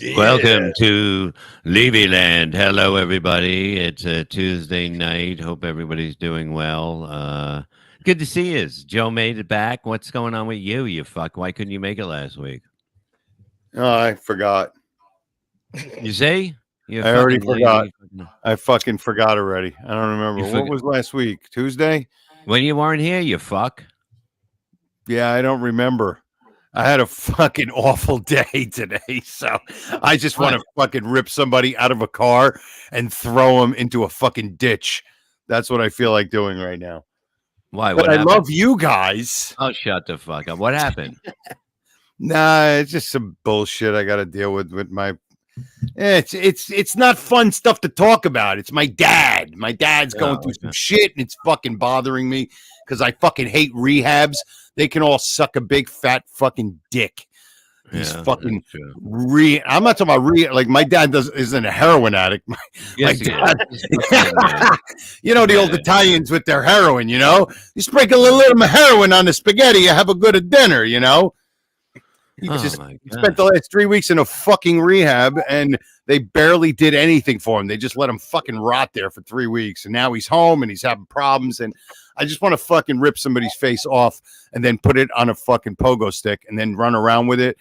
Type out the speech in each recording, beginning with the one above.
Yeah. Welcome to LevyLand. Hello, everybody. It's a Tuesday night. Hope everybody's doing well. Good to see you. Joe made it back. What's going on with you, you fuck? Why couldn't you make it last week? Oh, I forgot. You say? I already forgot. I fucking forgot already. I don't remember. What was last week? Tuesday? When you weren't here, you fuck. Yeah, I don't remember. I had a fucking awful day today, so I just want to fucking rip somebody out of a car and throw them into a fucking ditch. That's what I feel like doing right now. Why? But I love you guys. Oh, shut the fuck up. What happened? Nah, it's just some bullshit I got to deal with my. It's not fun stuff to talk about. It's my dad. My dad's going through some shit, and it's fucking bothering me because I fucking hate rehabs. They can all suck a big fat fucking dick. He's fucking I'm not talking about like my dad isn't a heroin addict. My dad, you know, the old Italians with their heroin, you know, you sprinkle a little heroin on the spaghetti, you have a good dinner, you know. He spent the last 3 weeks in a fucking rehab, and they barely did anything for him. They just let him fucking rot there for 3 weeks, and now he's home and he's having problems. And I just want to fucking rip somebody's face off and then put it on a fucking pogo stick and then run around with it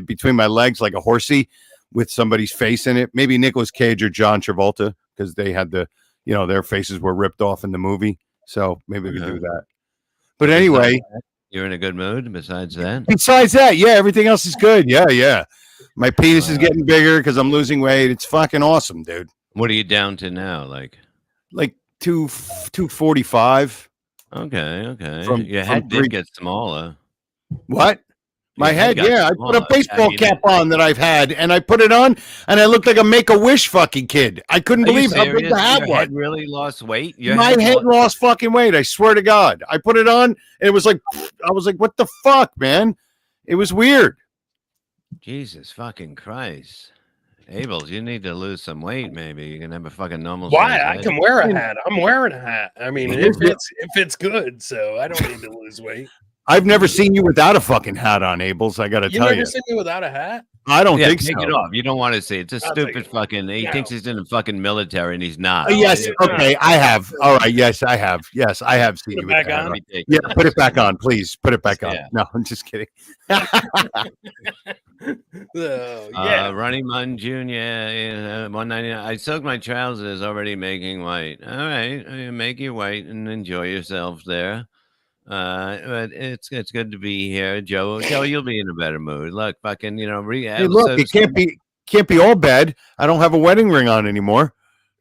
between my legs like a horsey with somebody's face in it. Maybe Nicolas Cage or John Travolta, because they had their faces were ripped off in the movie. So maybe we could do that. But anyway. You're in a good mood besides that? Besides that, yeah, everything else is good. Yeah. My penis is getting bigger because I'm losing weight. It's fucking awesome, dude. What are you down to now? Like 245. Okay. Your head did get smaller. What? My head, yeah. I put a baseball cap on that I've had, and I put it on, and I looked like a Make-A-Wish fucking kid. I couldn't believe how big the hat was. Your head really lost weight? My head lost fucking weight. I swear to God. I put it on, and it was like, I was like, what the fuck, man? It was weird. Jesus fucking Christ. Abels, you need to lose some weight, maybe. You can have a fucking normal. Why? I can wear a hat. I'm wearing a hat. I mean, if it's good, so I don't need to lose weight. I've never seen you without a fucking hat on, Abels. I got to tell you. You never seen me without a hat? I don't think so. Take it off. You don't want to see it. It's a stupid fucking. He thinks he's in the fucking military and he's not. Yes. Okay. I have. All right. Yes, I have. Yes, I have seen you. Back on. Yeah. Put it back on, please. Put it back on. No, I'm just kidding. Ronnie Munn Jr. 199. I soaked my trousers, already making white. All right, make your white and enjoy yourself there. But it's good to be here, Joe. Joe, you'll be in a better mood. Look, fucking, hey, look, it can't be all bad. I don't have a wedding ring on anymore.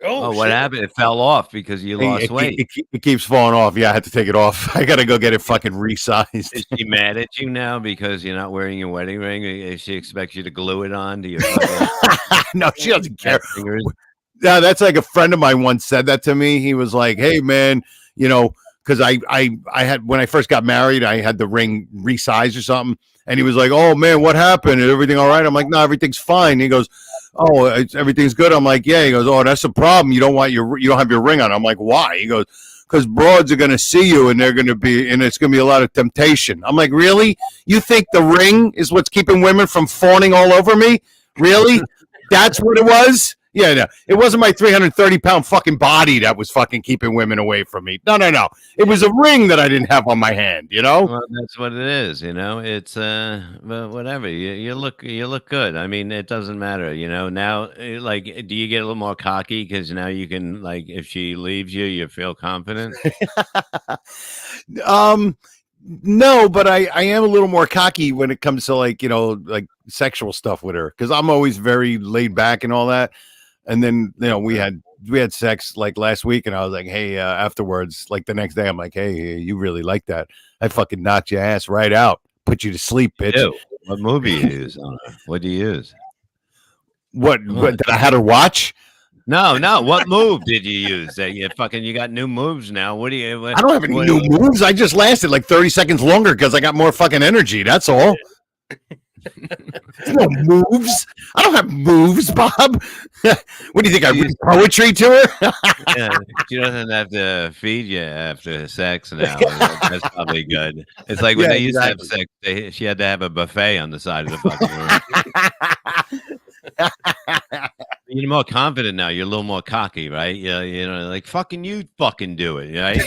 Oh, what happened? It fell off because you lost weight. It keeps falling off. Yeah, I had to take it off. I gotta go get it fucking resized. Is she mad at you now because you're not wearing your wedding ring? She expects you to glue it on to your no, she doesn't care. Yeah, that's like a friend of mine once said that to me. He was like, "Hey, man, because I had, when I first got married, I had the ring resized or something." And he was like, "Oh man, what happened? Is everything all right?" I'm like, "No, everything's fine." He goes, "Oh, everything's good." I'm like, "Yeah." He goes, "Oh, that's a problem. You don't have your ring on." I'm like, "Why?" He goes, "Because broads are going to see you and it's going to be a lot of temptation." I'm like, "Really? You think the ring is what's keeping women from fawning all over me? Really? That's what it was?" Yeah, no, it wasn't my 330-pound fucking body that was fucking keeping women away from me. No. It was a ring that I didn't have on my hand, Well, that's what it is, It's but whatever. You look good. I mean, it doesn't matter, Now, like, do you get a little more cocky because now you can, like, if she leaves you, you feel confident? No, but I am a little more cocky when it comes to like sexual stuff with her, because I'm always very laid back and all that. And then, we had sex like last week, and I was like, hey, afterwards, like the next day, I'm like, hey, you really like that? I fucking knocked your ass right out, put you to sleep, bitch. Ew. What movie you use on her? What do you use? What did I had her watch? No. What move did you use? You got new moves now. What do you? I don't have any new moves. I just lasted like 30 seconds longer because I got more fucking energy. That's all. No moves. I don't have moves, Bob. What do you think? I read poetry to her? Yeah, she doesn't have to feed you after sex now. That's probably good. It's like when they used to have sex, she had to have a buffet on the side of the fucking room. You're more confident now. You're a little more cocky, right? Yeah, like fucking you, fucking do it, right?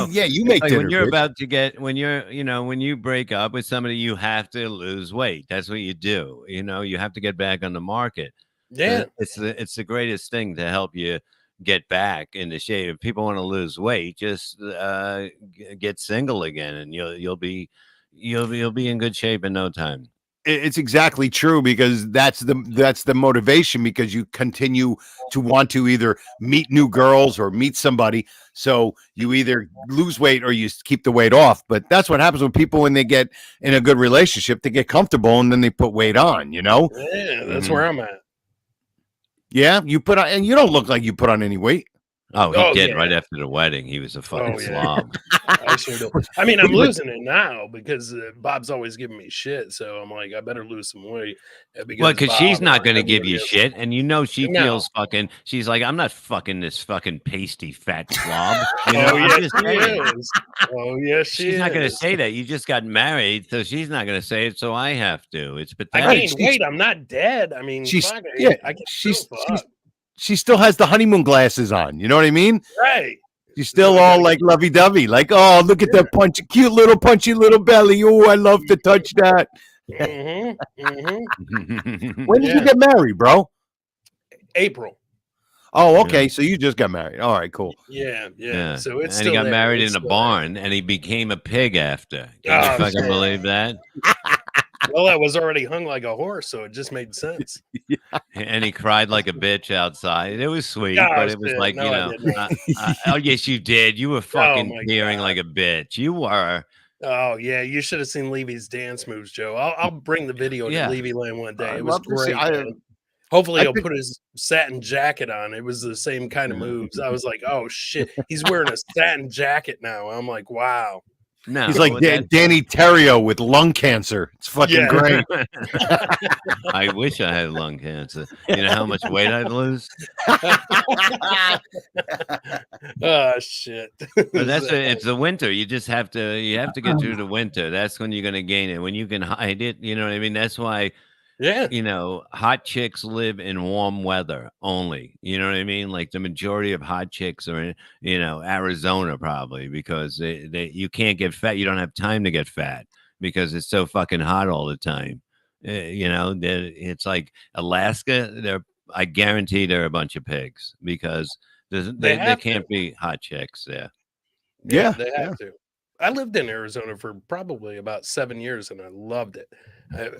Yeah, you make like dinner, when you're bitch. about to get when you break up with somebody, you have to lose weight. That's what you do. You have to get back on the market. Yeah. It's the greatest thing to help you get back into shape. If people want to lose weight, just get single again, and you'll be in good shape in no time. It's exactly true, because that's the motivation, because you continue to want to either meet new girls or meet somebody. So you either lose weight or you keep the weight off. But that's what happens with people when they get in a good relationship. They get comfortable and then they put weight on, Yeah, that's where I'm at. Yeah, you put on, and you don't look like you put on any weight. Oh, he did right after the wedding. He was a fucking slob. I sure do. I mean, I'm losing it now because Bob's always giving me shit. So I'm like, I better lose some weight. Because she's not going to give you shit, and she No. feels fucking. She's like, I'm not fucking this fucking pasty fat slob. Oh yes, she is. Oh yes, she's not going to say that. You just got married, so she's not going to say it. So I have to. It's pathetic. I gained weight. I'm not dead. I mean, she still has the honeymoon glasses on. You know what I mean? Right. She's still all like lovey-dovey. Like, oh, look at that cute little punchy little belly. Oh, I love to touch that. When did you get married, bro? April. Oh, okay. Yeah. So you just got married. All right, cool. Yeah. So it's and he got married in a barn, and he became a pig after. Can you fucking believe that? Well, that was already hung like a horse, so it just made sense. And he cried like a bitch outside. It was sweet, but it was like, oh, yes, you did. You were fucking peering like a bitch. You were. Oh, yeah. You should have seen Levy's dance moves, Joe. I'll bring the video to LevyLand one day. It was great. Hopefully he'll put his satin jacket on. It was the same kind of moves. I was like, oh, shit. He's wearing a satin jacket now. I'm like, wow. No, he's like Danny Terrio with lung cancer. It's fucking great. I wish I had lung cancer. You know how much weight I'd lose? Oh shit! But it's the winter. You just have to get through the winter. That's when you're gonna gain it. When you can hide it, you know what I mean? That's why. Yeah. Hot chicks live in warm weather only. You know what I mean? Like the majority of hot chicks are in, Arizona probably, because you can't get fat. You don't have time to get fat because it's so fucking hot all the time. It's like Alaska. I guarantee they're a bunch of pigs because they can't be hot chicks there. Yeah, they have to. I lived in Arizona for probably about 7 years, and I loved it.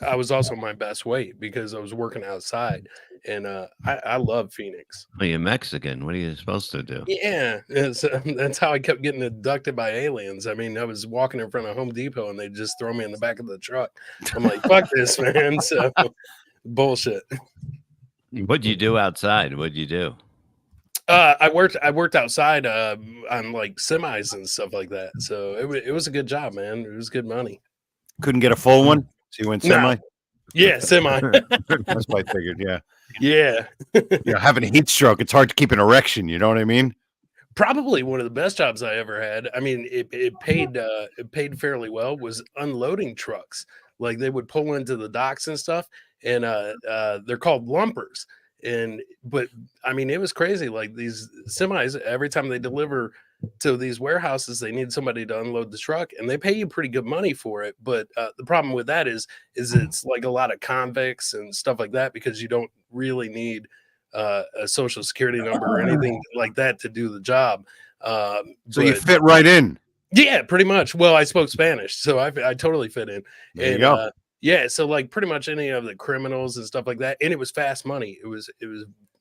I was also my best weight because I was working outside, and I love Phoenix. Well, you're Mexican. What are you supposed to do? Yeah, that's how I kept getting abducted by aliens. I mean, I was walking in front of Home Depot, and they just throw me in the back of the truck. I'm like, fuck this, man. So bullshit. What'd you do outside? What'd you do? I worked outside on like semis and stuff like that. So it was a good job, man. It was good money. Couldn't get a full one, so you went semi. No. Yeah, semi. That's what I figured. Yeah. Having a heat stroke, it's hard to keep an erection. You know what I mean? Probably one of the best jobs I ever had. I mean, it paid fairly well. Was unloading trucks. Like they would pull into the docks and stuff, and they're called lumpers. But I mean, it was crazy. Like these semis, every time they deliver to these warehouses, they need somebody to unload the truck, and they pay you pretty good money for it. But the problem with that is it's like a lot of convicts and stuff like that, because you don't really need a social security number or anything like that to do the job. So you fit right in. Yeah, pretty much. Well, I spoke Spanish, so I totally fit in. There you go. Yeah, so like pretty much any of the criminals and stuff like that, and it was fast money. It was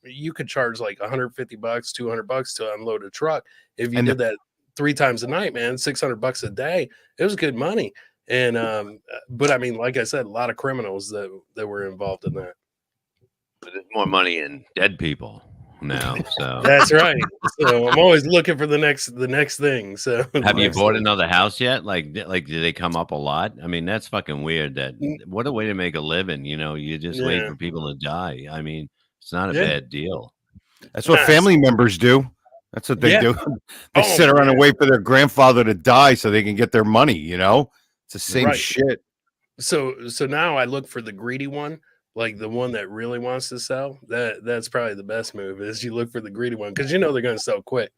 you could charge like $150, $200 to unload a truck if you did that 3 times a night, man. $600 a day. It was good money. And but I mean, like I said, a lot of criminals that were involved in that. But there's more money in dead people now, so that's right. So I'm always looking for the next thing. So have you bought another house yet? Like do they come up a lot? I mean, that's fucking weird. What a way to make a living. You just wait for people to die. I mean, it's not a bad deal. That's what family members do. That's what they do. They sit around and wait for their grandfather to die so they can get their money. It's the same shit. So now I look for the greedy one like the one that really wants to sell, that's probably the best move is you look for the greedy one because you know they're going to sell quick.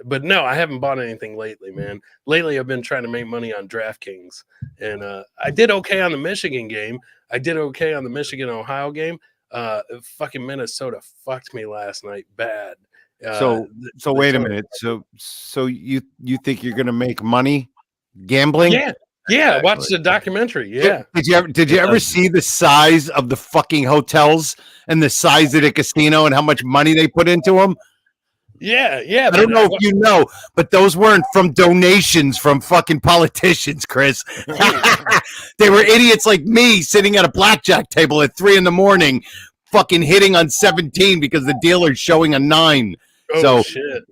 But no, I haven't bought anything lately, man. Lately, I've been trying to make money on DraftKings, and I did okay on the Michigan game. I did okay on the Michigan-Ohio game. Fucking Minnesota fucked me last night bad. So wait a minute. So you think you're gonna make money gambling? Yeah. Yeah, watch the documentary. Yeah. Did you ever see the size of the fucking hotels and the size of the casino and how much money they put into them? Yeah. I don't know if you know, but those weren't from donations from fucking politicians, Chris. They were idiots like me sitting at a blackjack table at 3 a.m, fucking hitting on 17 because the dealer's showing a 9. Oh, so shit.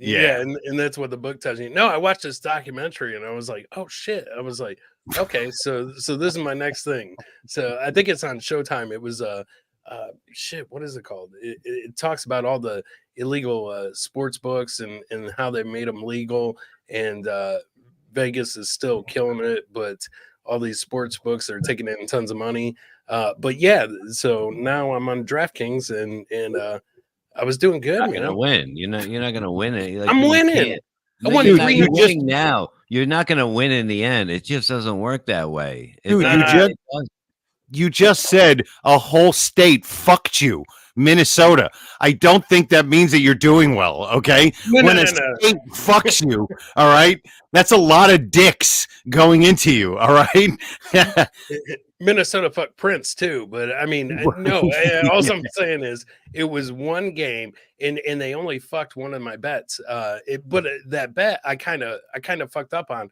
Yeah, and that's what the book tells you. No, I watched this documentary and I was like, oh shit. I was like, okay, so this is my next thing. So I think it's on Showtime. It was shit, what is it called? It talks about all the illegal sports books and how they made them legal, and Vegas is still killing it, but all these sports books are taking in tons of money. But yeah, so now I'm on DraftKings and I was doing good. You're not gonna win. You're not gonna win it. Like, I'm winning. I won 300 now. You're not gonna win in the end. It just doesn't work that way. Dude, you just said a whole state fucked you, Minnesota. I don't think that means that you're doing well. Okay, when a state fucks you, all right, that's a lot of dicks going into you. All right. Minnesota fucked Prince too, but I mean, no. All I'm saying is it was one game, and they only fucked one of my bets. But that bet I kind of fucked up on.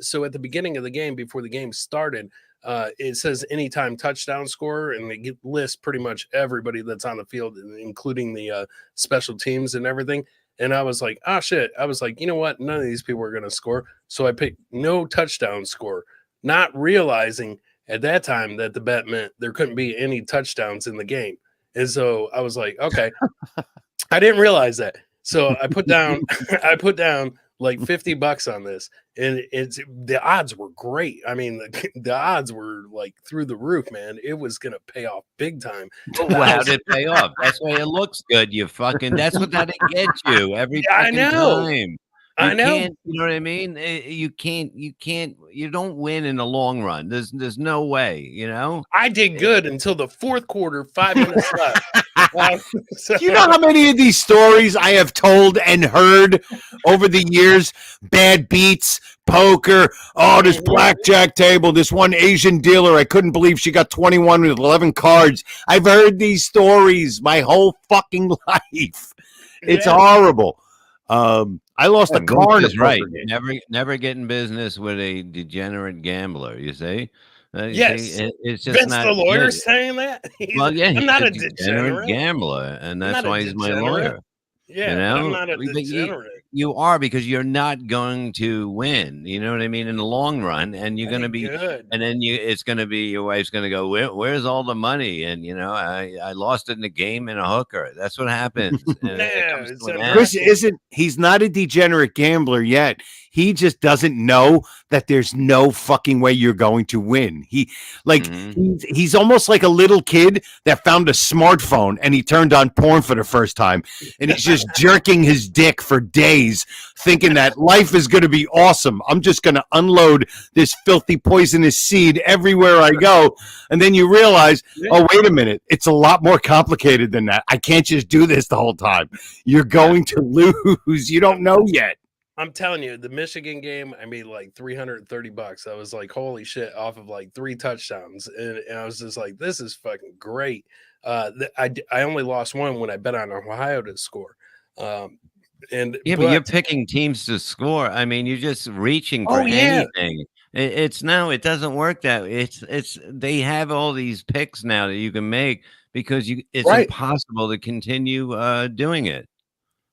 So at the beginning of the game, before the game started, it says anytime touchdown scorer, and they list pretty much everybody that's on the field, including the special teams and everything. And I was like, oh shit. I was like, you know what? None of these people are going to score. So I picked no touchdown score, not realizing at that time that the bet meant there couldn't be any touchdowns in the game. And so I was like, okay, I didn't realize that. So I put down like $50 on this, and the odds were great. I mean, the odds were like through the roof, man. It was gonna pay off big time. Well, how did it pay off? That's why it looks good. That's what that gets you every I know. time. I know. You know what I mean? You don't win in the long run. There's no way, you know? I did good until the fourth quarter, 5 minutes left. You know how many of these stories I have told and heard over the years? Bad beats, poker, this blackjack table, this one Asian dealer, I couldn't believe she got 21 with 11 cards. I've heard these stories my whole fucking life. It's horrible. I lost a car. Is right. Never get in business with a degenerate gambler. You see? Yes, see, it's just Vince not the lawyer good. saying that. Well, yeah, I'm not a degenerate gambler, and that's why he's my lawyer. Yeah, you know? I'm not a degenerate. You are, because you're not going to win. You know what I mean? In the long run, and you're going to be good. And then it's going to be, your wife's going to go, where's all the money? And I lost it in the game in a hooker. That's what happens. Chris he's not a degenerate gambler yet. He just doesn't know that there's no fucking way you're going to win. He's almost like a little kid that found a smartphone and he turned on porn for the first time, and he's just jerking his dick for days, thinking that life is going to be awesome. I'm just going to unload this filthy poisonous seed everywhere I go. And then you realize, oh, wait a minute, it's a lot more complicated than that. I can't just do this the whole time. You're going to lose. You don't know yet. I'm telling you, the Michigan game, I made like $330. I was like, holy shit, off of like 3 touchdowns. And I was just like, this is fucking great. I only lost one when I bet on Ohio to score. But you're picking teams to score. I mean, you're just reaching for anything. It doesn't work that way. They have all these picks now that you can make because it's impossible to continue doing it.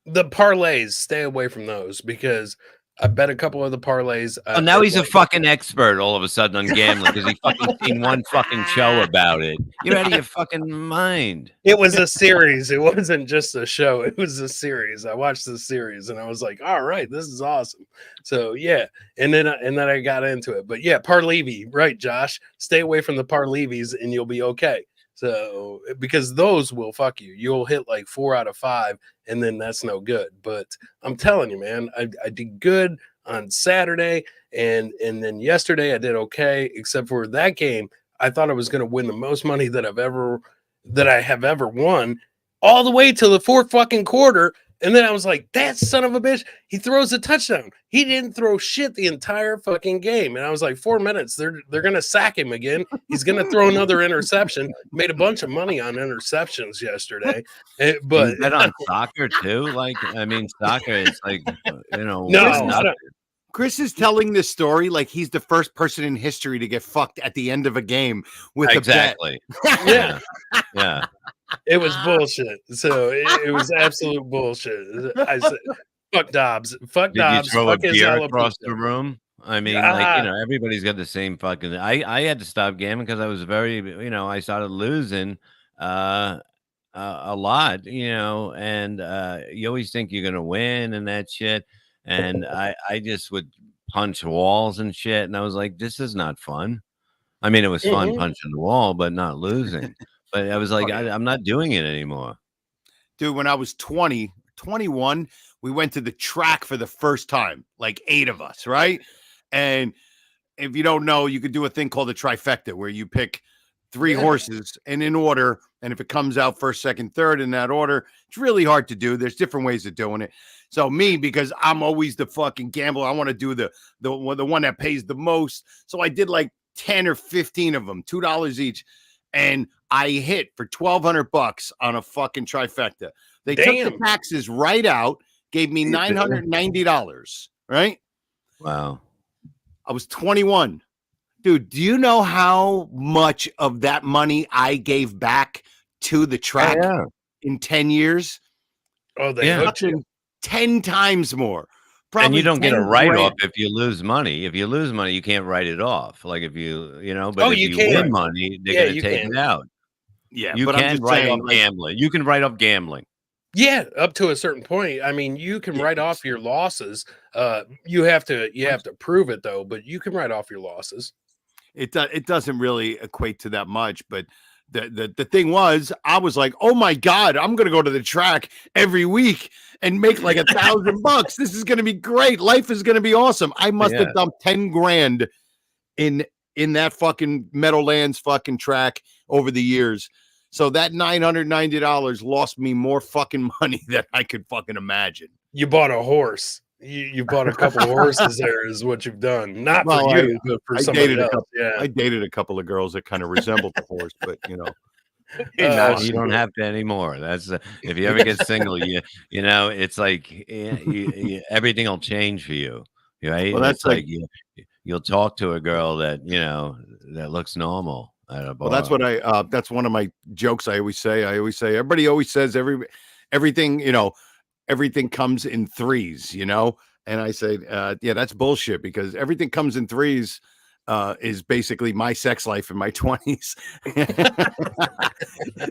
The parlays, stay away from those because I bet a couple of the parlays. Now he's a fucking expert all of a sudden on gambling because he fucking seen one fucking show about it. You're out of your fucking mind. It was a series. It wasn't just a show. It was a series. I watched the series and I was like, all right, this is awesome. So yeah. And then I got into it. But yeah, Parlevy, right, Josh? Stay away from the Parlevies and you'll be okay. So because those will fuck you. You'll hit like 4 out of 5, and then that's no good. But I'm telling you, man, I did good on Saturday, and then yesterday I did okay, except for that game. I thought I was going to win the most money that I have ever won, all the way till the fourth fucking quarter. And then I was like, that son of a bitch, he throws a touchdown. He didn't throw shit the entire fucking game. And I was like, 4 minutes, they're going to sack him again. He's going to throw another interception. Made a bunch of money on interceptions yesterday. But you bet on soccer too? Like, I mean, soccer is like, no, Chris is telling this story like he's the first person in history to get fucked at the end of a game with exactly. a bet. Yeah. Yeah. It was bullshit. So it was absolute bullshit. I said, fuck Dobbs. Fuck Did Dobbs. you throw fuck a beer Isabella across Pizza. the room? I mean, like, everybody's got the same fucking. I had to stop gambling because I was very, I started losing a lot, and you always think you're gonna win and that shit. And I just would punch walls and shit, and I was like, this is not fun. I mean, it was fun punching the wall, but not losing. But I was like, I'm not doing it anymore. Dude, when I was 21, we went to the track for the first time, like 8 of us, right? And if you don't know, you could do a thing called a trifecta where you pick 3 horses and in order. And if it comes out first, second, third in that order, it's really hard to do. There's different ways of doing it. So me, because I'm always the fucking gambler, I want to do the one that pays the most. So I did like 10 or 15 of them, $2 each. And I hit for $1,200 on a fucking trifecta. They took the taxes right out, gave me $990, right? Wow. I was 21. Dude, do you know how much of that money I gave back to the track in 10 years? Oh, they hooked you. 10 times more. Probably and you don't get a 10 write-off grand. if you lose money. If you lose money, you can't write it off. Like if but if you can. win money, they're going to take it out. Yeah, you but can I'm just write saying, off gambling. You can write off gambling. Yeah, up to a certain point. I mean, you can write off your losses. You have to prove it though, but you can write off your losses. It doesn't really equate to that much, but the thing was, I was like, oh my God, I'm gonna go to the track every week and make like $1,000. This is gonna be great. Life is gonna be awesome. I must have dumped 10 grand in that fucking Meadowlands fucking track over the years. So that $990 lost me more fucking money than I could fucking imagine. You bought a horse. You bought a couple of horses there is what you've done. Not for you, but for somebody else. I dated a couple of girls that kind of resembled the horse, but you don't have to anymore. That's if you ever get single, it's like everything will change for you, right? Well, that's like you'll talk to a girl that that looks normal. Well, that's what that's one of my jokes. I always say everybody always says everything everything comes in threes, and I say, that's bullshit because everything comes in threes is basically my sex life in my 20s.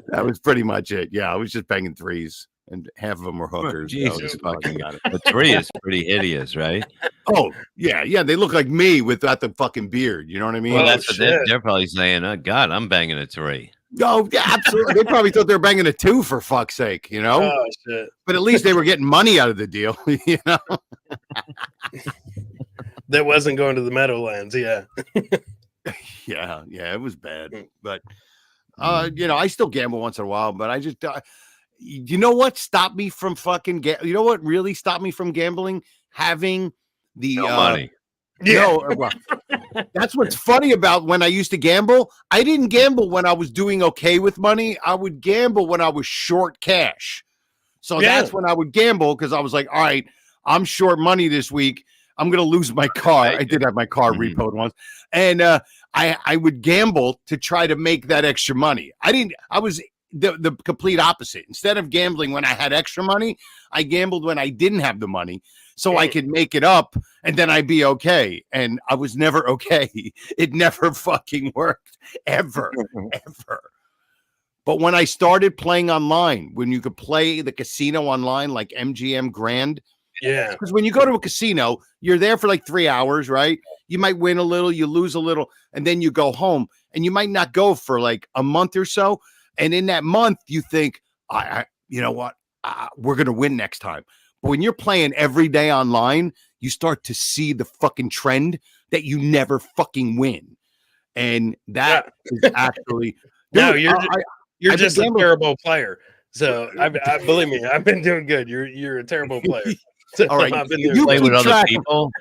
That was pretty much it. Yeah, I was just banging threes and half of them were hookers. Jesus fucking got it. The 3 is pretty hideous, right? Oh, yeah. They look like me without the fucking beard. You know what I mean? Well, that's what they're probably saying. Oh, God, I'm banging a 3. Oh, yeah, absolutely. They probably thought they were banging a 2 for fuck's sake, Oh, shit. But at least they were getting money out of the deal, That wasn't going to the Meadowlands, yeah. Yeah, it was bad. But, I still gamble once in a while, but I just, you know what stopped me from fucking, you know what really stopped me from gambling? Having the money. Yeah. No, that's what's funny about when I used to gamble. I didn't gamble when I was doing okay with money. I would gamble when I was short cash. So that's when I would gamble because I was like, all right, I'm short money this week. I'm going to lose my car. I did have my car repoed once. And I would gamble to try to make that extra money. I was the complete opposite. Instead of gambling when I had extra money, I gambled when I didn't have the money so I could make it up and then I'd be okay. And I was never okay. It never fucking worked ever. But when I started playing online, when you could play the casino online, like MGM Grand, because when you go to a casino, you're there for like 3 hours, right? You might win a little, you lose a little, and then you go home and you might not go for like a month or so. And in that month, you think, you know what, we're gonna win next time. But when you're playing every day online, you start to see the fucking trend that you never fucking win, and that is actually no, dude, you're just a terrible player. So I believe me, I've been doing good. You're a terrible player. So all right, I've been you play with other people.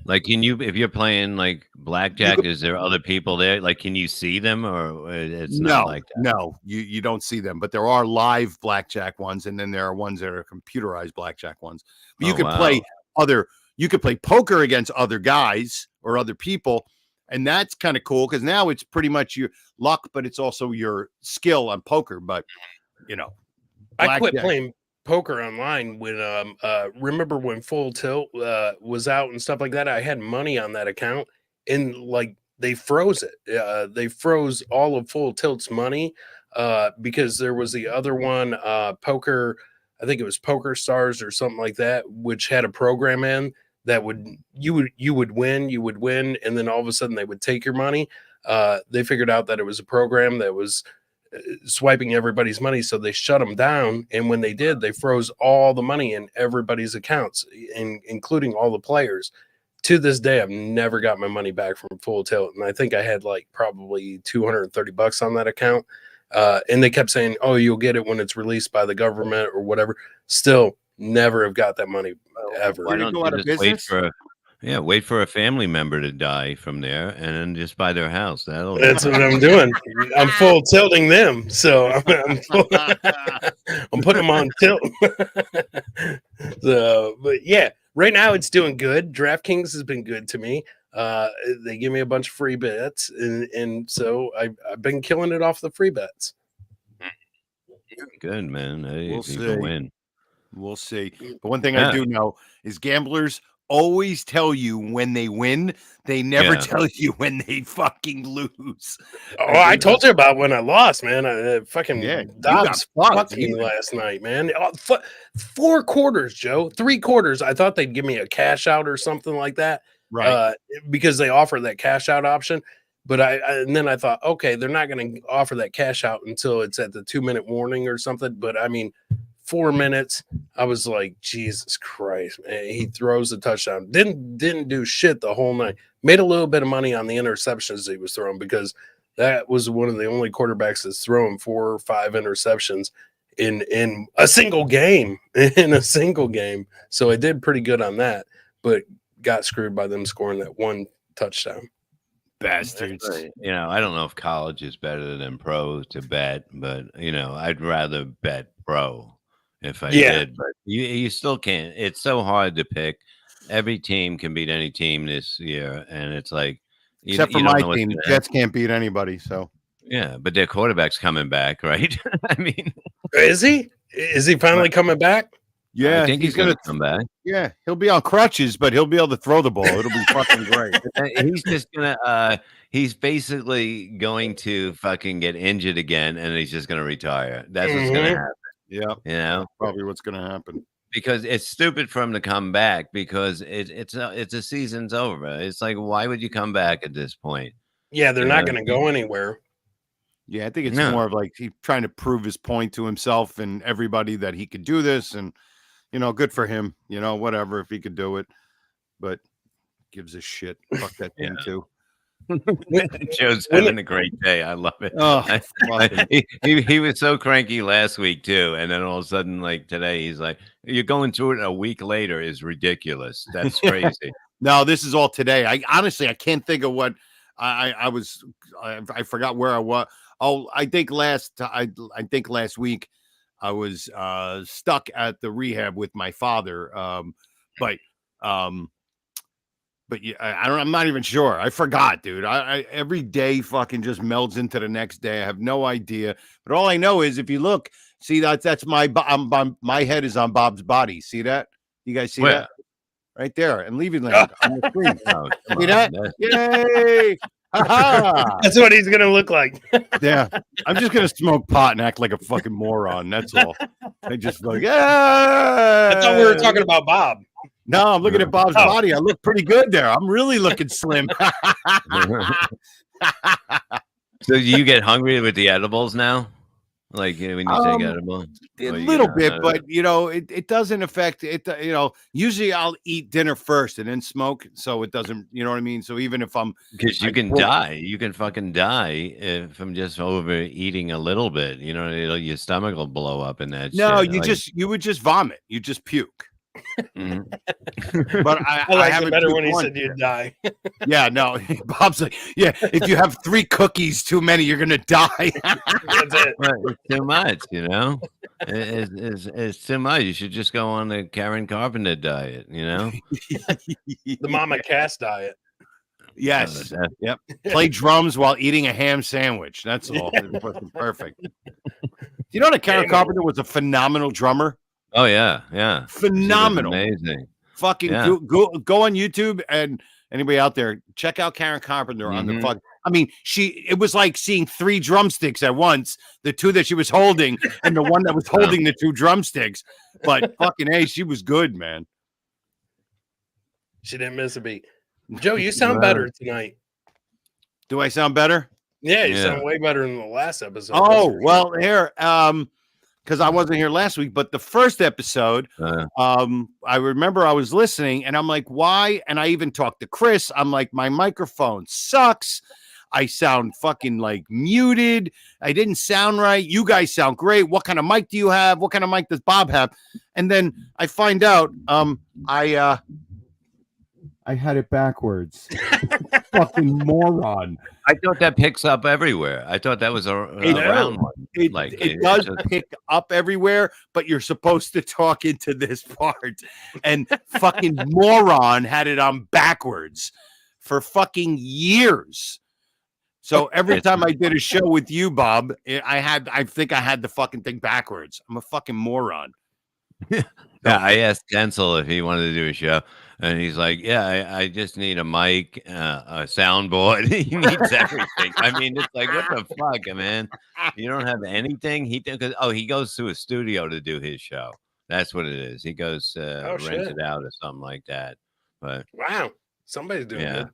Like, can you, if you're playing like blackjack, is there other people there? Like, can you see them, or it's not like that? No, you don't see them, but there are live blackjack ones, and then there are ones that are computerized blackjack ones. But you can play you could play poker against other guys or other people, and that's kind of cool because now it's pretty much your luck, but it's also your skill on poker. But you know, I quit playing poker online when remember when Full Tilt was out and stuff like that. I had money on that account, and like they froze it. They froze all of Full Tilt's money because there was the other one, poker, I think it was Poker Stars or something like that, which had a program in that you would win, and then all of a sudden they would take your money. They figured out that it was a program that was swiping everybody's money, so they shut them down. And when they did, they froze all the money in everybody's accounts, including all the players. To this day, I've never got my money back from Full Tilt, and I think I had like probably $230 on that account. And they kept saying, "Oh, you'll get it when it's released by the government or whatever." Still, never have got that money ever. Why don't you just wait for a family member to die from there, and then just buy their house? That's what I'm doing. I'm full tilting them, so I'm putting them on tilt. So, but yeah, right now it's doing good. DraftKings has been good to me. They give me a bunch of free bets, and so I've been killing it off the free bets. Good, man. Hey, we'll see. Win. We'll see. But one thing I do know is gamblers always tell you when they win. They never tell you when they fucking lose. Oh, I told you about when I lost, man. Fucking Dobbs fucked me last night, man. 4 quarters, Joe. 3 quarters. I thought they'd give me a cash out or something like that. Right. Because they offer that cash out option. But and then I thought, okay, they're not going to offer that cash out until it's at the 2-minute warning or something. But I mean, 4 minutes, I was like, Jesus Christ, man. He throws a touchdown. Didn't do shit the whole night. Made a little bit of money on the interceptions he was throwing, because that was one of the only quarterbacks that's thrown 4 or 5 interceptions in a single game. So I did pretty good on that, but got screwed by them scoring that 1 touchdown. Bastards. You know, I don't know if college is better than pro to bet, but you know, I'd rather bet pro if I did, but you still can't. It's so hard to pick. Every team can beat any team this year, and it's like, except for my team, Jets can't beat anybody. So yeah, but their quarterback's coming back, right? I mean, is he finally coming back? Yeah, I think he's gonna come back. Yeah, he'll be on crutches, but he'll be able to throw the ball. It'll be fucking great. He's just gonna he's basically going to fucking get injured again, and he's just gonna retire. That's what's gonna happen. Yeah, you know, probably what's gonna happen. Because it's stupid for him to come back, because it's a season's over. It's like, why would you come back at this point? Yeah, they're not gonna go anywhere. Yeah, I think it's more of like he's trying to prove his point to himself and everybody that he could do this, and you know, good for him. You know, whatever, if he could do it, but gives a shit. Fuck that thing too. Joe's having a great day. I love it. Oh, he was so cranky last week too, and then all of a sudden, like today, he's like, "You're going through it a week later is ridiculous. That's crazy." No, this is all today. I honestly can't think of what I was. I forgot where I was. Oh, I think last week I was stuck at the rehab with my father. But yeah, I'm not even sure. I forgot, dude. I every day fucking just melds into the next day. I have no idea. But all I know is if you look, see that's my head is on Bob's body. See that? You guys see that? Right there. And LevyLand on the screen. See that? Yay! That's what he's gonna look like. Yeah. I'm just gonna smoke pot and act like a fucking moron. That's all. I just like, yeah. I thought we were talking about Bob. No, I'm looking at Bob's body. I look pretty good there. I'm really looking slim. So you get hungry with the edibles now? Like when you take edible, a or little bit, but it doesn't affect it. Usually I'll eat dinner first and then smoke, so it doesn't. You know what I mean? So even if because you can die, you can fucking die from just overeating a little bit. Your stomach will blow up in that. No, shit. you would just vomit. You just puke. Mm-hmm. But I like it better when he said you'd die. Yeah, no. Bob's like, yeah, if you have 3 cookies too many, you're gonna die. That's it. It's too much, It's too much. You should just go on the Karen Carpenter diet, The Mama Cass diet. Yes. Yep. Play drums while eating a ham sandwich. That's all. Perfect. Do you know that Karen Carpenter was a phenomenal drummer? Oh yeah. Phenomenal. Amazing. Fucking go on YouTube, and anybody out there, check out Karen Carpenter on the fuck. I mean, it was like seeing 3 drumsticks at once, the 2 that she was holding and the one that was holding the 2 drumsticks. But fucking hey, she was good, man. She didn't miss a beat. Joe, you sound better tonight. Do I sound better? Yeah, you sound way better than the last episode. Oh, well, here, because I wasn't here last week, but the first episode, I remember I was listening and I'm like, why? And I even talked to Chris. I'm like, my microphone sucks. I sound fucking like muted. I didn't sound right. You guys sound great. What kind of mic do you have? What kind of mic does Bob have? And then I find out, I had it backwards. Fucking moron. I thought that picks up everywhere. I thought that was around one. It does pick up everywhere, but you're supposed to talk into this part. And fucking moron had it on backwards for fucking years. So every time I did a show with you, Bob, I think I had the fucking thing backwards. I'm a fucking moron. Yeah, I asked Denzel if he wanted to do a show, and he's like, "Yeah, I just need a mic, a soundboard. He needs everything." I mean, it's like, what the fuck, man? You don't have anything. He goes to a studio to do his show. That's what it is. He goes rent it out or something like that. But wow, somebody's doing it.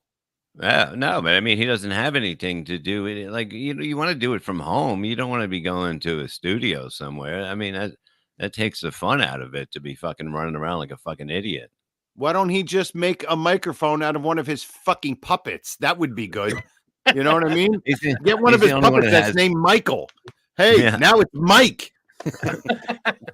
Yeah, no, but I mean, he doesn't have anything to do with it. Like you want to do it from home. You don't want to be going to a studio somewhere. I mean, that takes the fun out of it to be fucking running around like a fucking idiot. Why don't he just make a microphone out of one of his fucking puppets? That would be good. You know what I mean? Get one of his puppets that's named Michael. Hey, now it's Mike.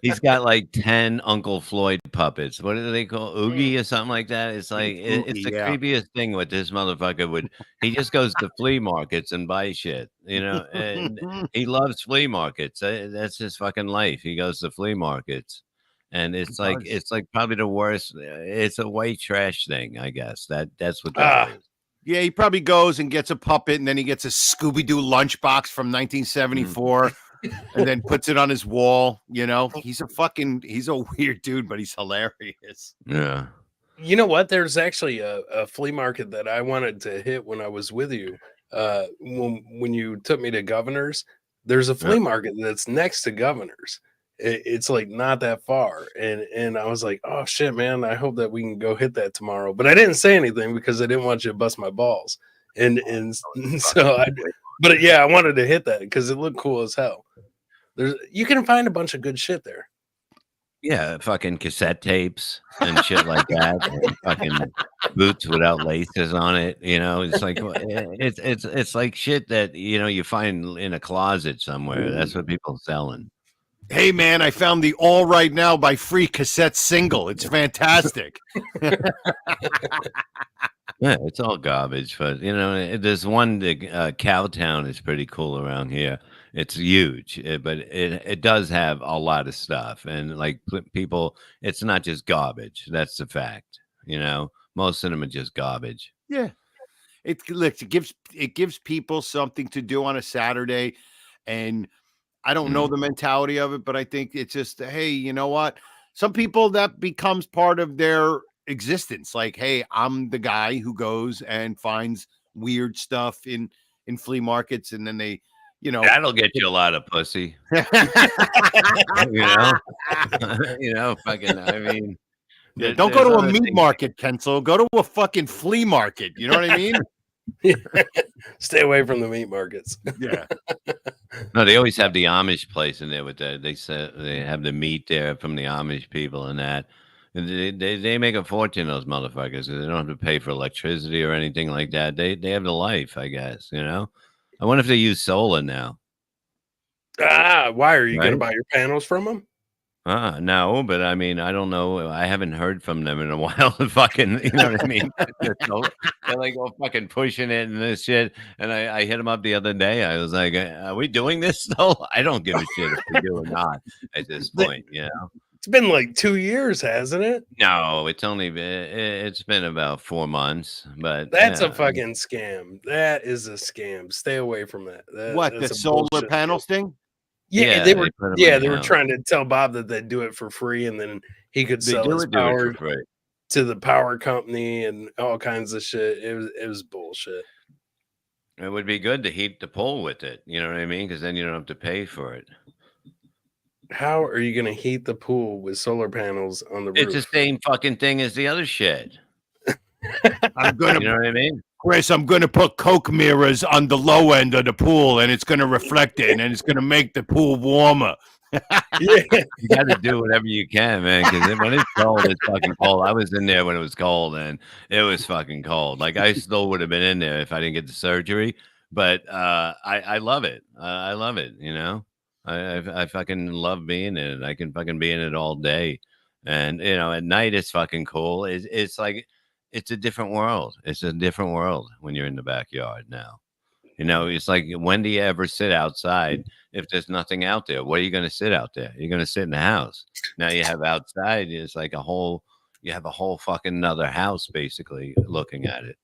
He's got like 10 Uncle Floyd puppets. What do they call Oogie or something like that? It's like it's the creepiest thing what this motherfucker would. He just goes to flea markets and buys shit, and he loves flea markets. That's his fucking life. He goes to flea markets, and it's like probably the worst. It's a white trash thing, I guess. That's what that is. Yeah, he probably goes and gets a puppet, and then he gets a Scooby-Doo lunchbox from 1974. And then puts it on his wall. He's a weird dude, but he's hilarious. Yeah. You know what? There's actually a flea market that I wanted to hit when I was with you. When you took me to Governor's, there's a flea market that's next to Governor's. It's like not that far. And I was like, oh shit, man, I hope that we can go hit that tomorrow. But I didn't say anything because I didn't want you to bust my balls. And so I wanted to hit that because it looked cool as hell. You can find a bunch of good shit there. Yeah, fucking cassette tapes and shit like that. And fucking boots without laces on it. It's like it's like shit that you find in a closet somewhere. That's what people are selling. Hey man, I found the All Right Now by Free cassette single. It's fantastic. Yeah, it's all garbage, but there's one Cowtown is pretty cool around here. It's huge, but it does have a lot of stuff, and like people, it's not just garbage. That's the fact. Most of them are just garbage. Yeah, it gives people something to do on a Saturday, and I don't know the mentality of it, but I think it's just, hey, you know what? Some people that becomes part of their existence. Like, hey, I'm the guy who goes and finds weird stuff in flea markets, and then they, that'll get you a lot of pussy. Fucking. I mean, don't go to a meat market, Kensel. Go to a fucking flea market. You know what I mean? Stay away from the meat markets. Yeah. No, they always have the Amish place in there with that. They said they have the meat there from the Amish people and that. And they make a fortune, those motherfuckers. They don't have to pay for electricity or anything like that. They have the life, I guess. You know. I wonder if they use solar now. Why are you going to Right? buy your panels from them? No, but I mean, I don't know. I haven't heard from them in a while. Fucking, you know what I mean? They're like all fucking pushing it and this shit. And I hit them up the other day. I was like, "Are we doing this though?" I don't give a shit if we do or not at this point. You know? It's been like 2 years, hasn't it? No, it's been about 4 months, but That's yeah. a fucking scam. That is a scam. Stay away from that. What, the that's a solar bullshit panels deal. thing? Yeah, Yeah, they they were. put 'em in Yeah, the they were house. trying to tell Bob that they'd do it for free, and then he could They sell do his it power for free. to the power company and all kinds of shit. It was bullshit. It would be good to heat the pole with it. You know what I mean? Because then you don't have to pay for it. How are you going to heat the pool with solar panels on the It's the roof? same fucking thing as the other shit. I'm gonna, You know what I mean? Chris, I'm gonna put Coke mirrors on the low end of the pool, and it's gonna reflect it, and it's gonna make the pool warmer. Yeah. You got to do whatever you can, man. Because when it's cold, it's fucking cold. I was in there when it was cold, and it was fucking cold. Like I still would have been in there if I didn't get the surgery. But I love it. I love it. You know, I fucking love being in it. I can fucking be in it all day, and you know, at night it's fucking cool. It's like it's a different world. It's a different world when you're in the backyard now. You know, it's like when do you ever sit outside if there's nothing out there? What are you going to sit out there? You're going to sit in the house. Now you have outside. It's like you have a whole fucking another house basically looking at it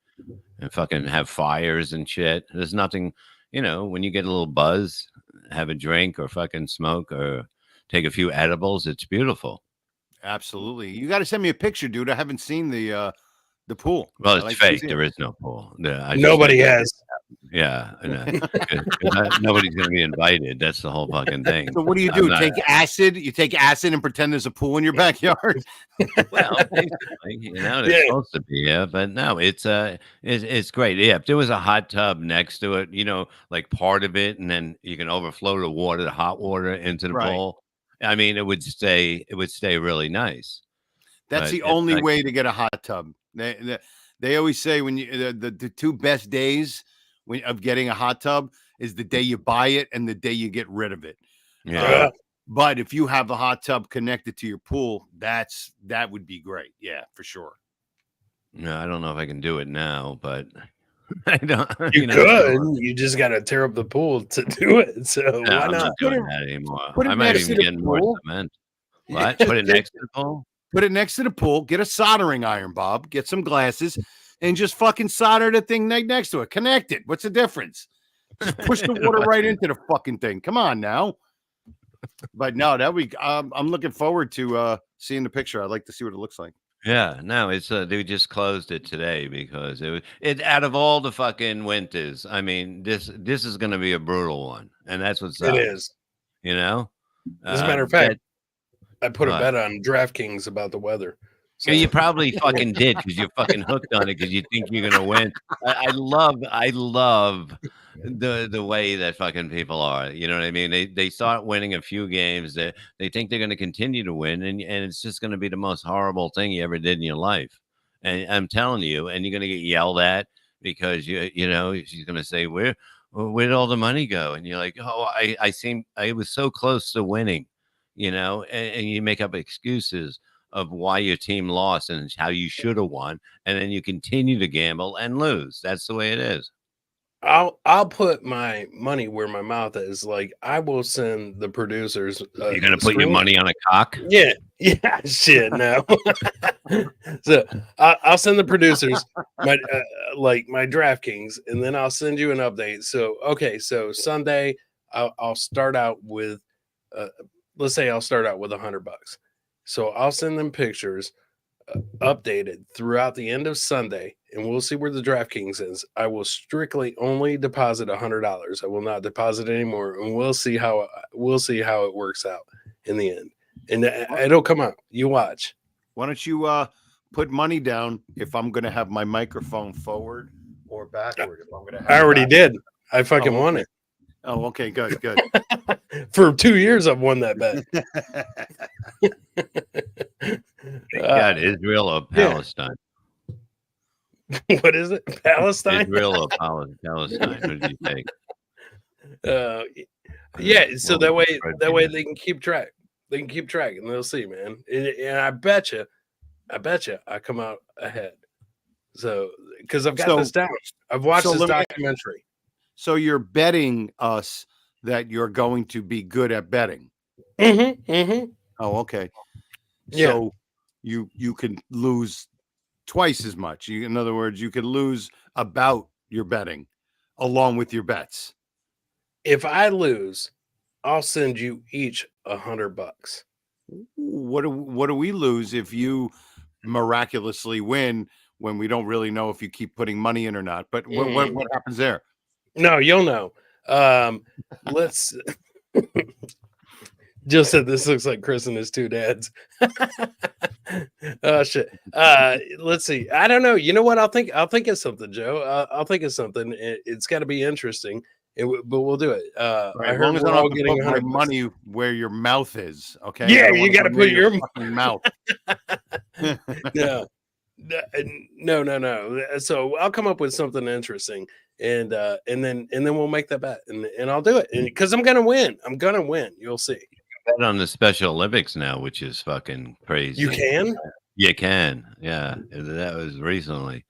and fucking have fires and shit. There's nothing, you know, when you get a little buzz, have a drink or fucking smoke or take a few edibles. It's beautiful. Absolutely. You got to send me a picture, dude. I haven't seen the pool. Well, I it's like to fake. see it. There is no pool. I just Nobody think- has. Yeah, I know. 'Cause nobody's going to be invited. That's the whole fucking thing. So what do you I'm do? not- Take acid? You take acid and pretend there's a pool in your backyard? Well, basically, you know, it's Yeah. supposed to be, yeah, but no, it's great. Yeah, if there was a hot tub next to it, you know, like part of it, and then you can overflow the water, the hot water into the Right. bowl. I mean, it would stay really nice. That's But the it's only like- way to get a hot tub. They always say when you the two best days of getting a hot tub is the day you buy it and the day you get rid of it. Yeah. But if you have a hot tub connected to your pool, that would be great. Yeah, for sure. No, I don't know if I can do it now, but I don't. You know, could. You just got to tear up the pool to do it. So No, why I'm not? not doing Put it- that anymore. put it I might next even to the get more pool. cement. Yeah, What? just Put it get- next to the pool? Put it next to the pool. Get a soldering iron, Bob. Get some glasses and just fucking solder the thing next to it. Connect it. What's the difference? Just push the water right into the fucking thing. Come on now. But no, I'm looking forward to seeing the picture. I'd like to see what it looks like. Yeah, no, it's they just closed it today because it out of all the fucking winters. I mean, this is going to be a brutal one, and that's what's It is. You know, As a matter of fact, I put a what? bet on DraftKings about the weather. So you probably fucking did because you're fucking hooked on it because you think you're gonna win. I love the way that fucking people are. You know what I mean? They start winning a few games that they think they're gonna continue to win, and it's just gonna be the most horrible thing you ever did in your life. And I'm telling you, and you're gonna get yelled at because you know she's gonna say where'd all the money go? And you're like, oh, I was so close to winning, you know, and you make up excuses of why your team lost and how you should have won, and then you continue to gamble and lose. That's the way it is. I'll put my money where my mouth is. Like I will send the producers. You're gonna put your money on a cock? Yeah, shit, no. So I'll send the producers my my DraftKings, and then I'll send you an update. So okay, so Sunday I'll start out with, let's say I'll start out with $100. So I'll send them pictures updated throughout the end of Sunday, and we'll see where the DraftKings is. I will strictly only deposit $100. I will not deposit anymore, and we'll see how it works out in the end. And it'll come out. You watch. Why don't you put money down if I'm going to have my microphone forward or backward? If I'm going to, I already did. I fucking won it. Oh, okay, good, good. For 2 years, I've won that bet. God, Israel or Palestine? What is it? Palestine? Israel or Palestine? What did you take? Yeah, so that way Well, they can keep track. They can keep track, and they'll see, man. And I bet you, I come out ahead. So because I've got this down, I've watched this documentary. So you're betting us that you're going to be good at betting. Oh, okay. Yeah. So you can lose twice as much. In other words, you could lose about your betting along with your bets. If I lose, I'll send you each $100. What do we lose if you miraculously win when we don't really know if you keep putting money in or not? But what happens there? No, you'll know. Let's just said this looks like Chris and his two dads. Oh shit. Let's see. I don't know. You know what? I'll think of something, Joe. I'll think of something. It's got to be interesting. But we'll do it. Right, as long as I don't getting my money where your mouth is. Okay. Yeah, you got to put your fucking mouth. Yeah. No. So I'll come up with something interesting, and then we'll make that bet, and I'll do it, because I'm gonna win. You'll see. Bet on the Special Olympics now, which is fucking crazy. You can. You can. Yeah, that was recently.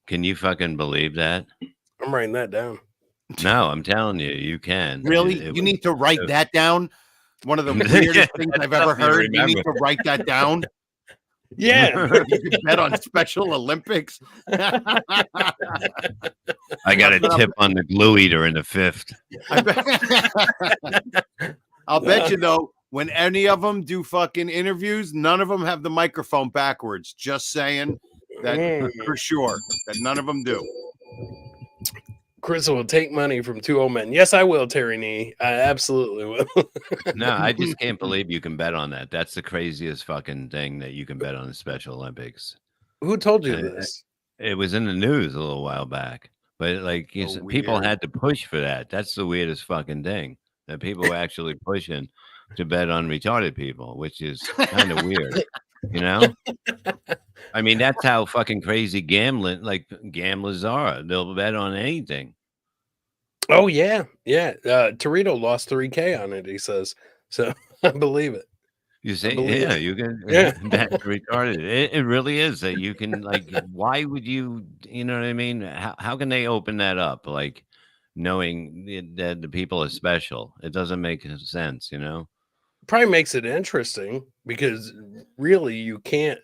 Can you fucking believe that? I'm writing that down. No, I'm telling you, you can. Really? You need to write that down. One of the weirdest things I've ever heard. You need to write that down. Yeah. You can bet on Special Olympics. I got a tip on the glue eater in the fifth. I'll bet you, though, when any of them do fucking interviews, none of them have the microphone backwards. Just saying that for sure, that none of them do. Chris will take money from two old men. Yes, I will, Terry Nee. I absolutely will. No, I just can't believe you can bet on that. That's the craziest fucking thing that you can bet on the Special Olympics. Who told you this? It was in the news a little while back, but like people had to push for that. That's the weirdest fucking thing, that people were actually pushing to bet on retarded people, which is kind of weird, you know? I mean, that's how fucking crazy gamblers are. They'll bet on anything. Oh yeah. Torito lost $3,000 on it, he says. So I believe it. You say, yeah, you can. Yeah, that's retarded. It really is that you can, like. Why would you? You know what I mean? How can they open that up? Like, knowing that the people are special, it doesn't make sense. You know. Probably makes it interesting, because really you can't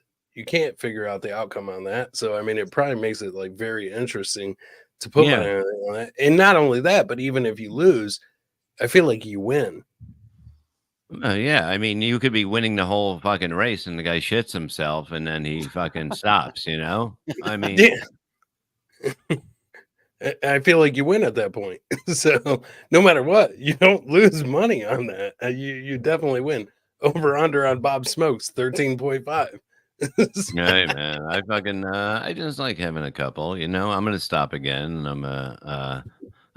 figure out the outcome on that. So I mean, it probably makes it like very interesting to put money on that. And not only that, but even if you lose, I feel like you win. Yeah, I mean, you could be winning the whole fucking race, and the guy shits himself, and then he fucking stops. You know, I mean, I feel like you win at that point. So no matter what, you don't lose money on that. You definitely win. Over under on Bob Smokes 13.5. Hey man, I just like having a couple. You know, I'm gonna stop again, and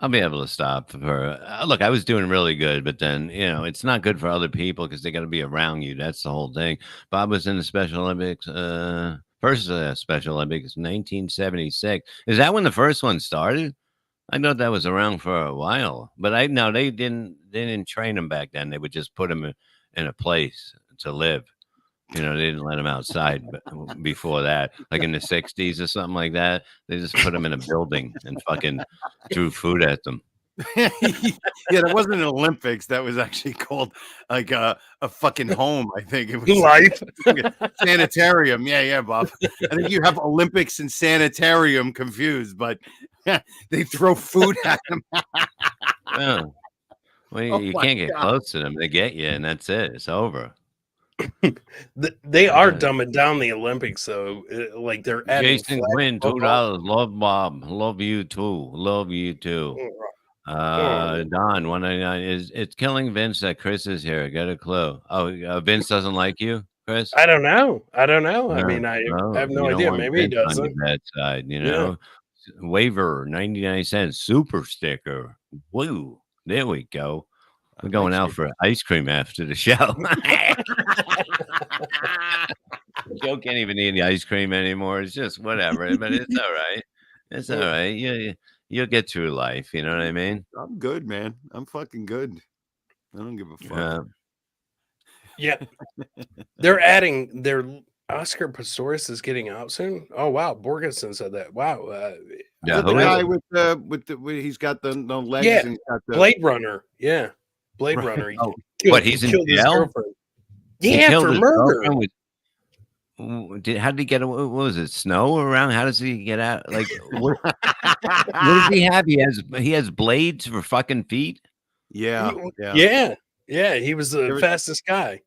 I'll be able to stop for look, I was doing really good, but then, you know, it's not good for other people because they got to be around you. That's the whole thing. Bob was in the Special Olympics, first Special Olympics, 1976. Is that when the first one started? I thought that was around for a while, but they didn't train them back then. They would just put them in a place to live. You know, they didn't let them outside before that, like in the 60s or something like that. They just put them in a building and fucking threw food at them. Yeah, that wasn't an Olympics. That was actually called like a fucking home. I think it was life. Sanitarium. Yeah, Bob. I think you have Olympics and sanitarium confused, but they throw food at them. Oh. Well, you can't get close to them. They get you, and that's it. It's over. They are dumbing down the Olympics, so like they're adding Jason Quinn, $2. Love Bob. Love you too. Love you too. Don, 199. It's killing Vince that Chris is here. Get a clue. Oh, Vince doesn't like you, Chris? I don't know. No, I mean, I have no you idea. Maybe he Vince doesn't. on your bad side, you know. Waiver, 99 cents. Super sticker. Woo. There we go. We're I'd going like out to. for ice cream after the show. Joe can't even eat the ice cream anymore. It's just whatever, but it's all right. It's all right. You'll get through life. You know what I mean? I'm good, man. I'm fucking good. I don't give a fuck. Yeah. They're adding their Oscar Pistorius is getting out soon. Oh wow, Borgensen said that. Wow. Yeah, The who guy is it? with the he's got the legs Yeah, and he's got the Blade Runner. Yeah. Blade Right. Runner. He Oh, killed, what? He's in killed his jail? girlfriend. He Yeah, killed for his murder. girlfriend with. How did he get? What was it? Snow around? How does he get out? Like, what does he have? He has blades for fucking feet. yeah. Yeah. He was the fastest guy.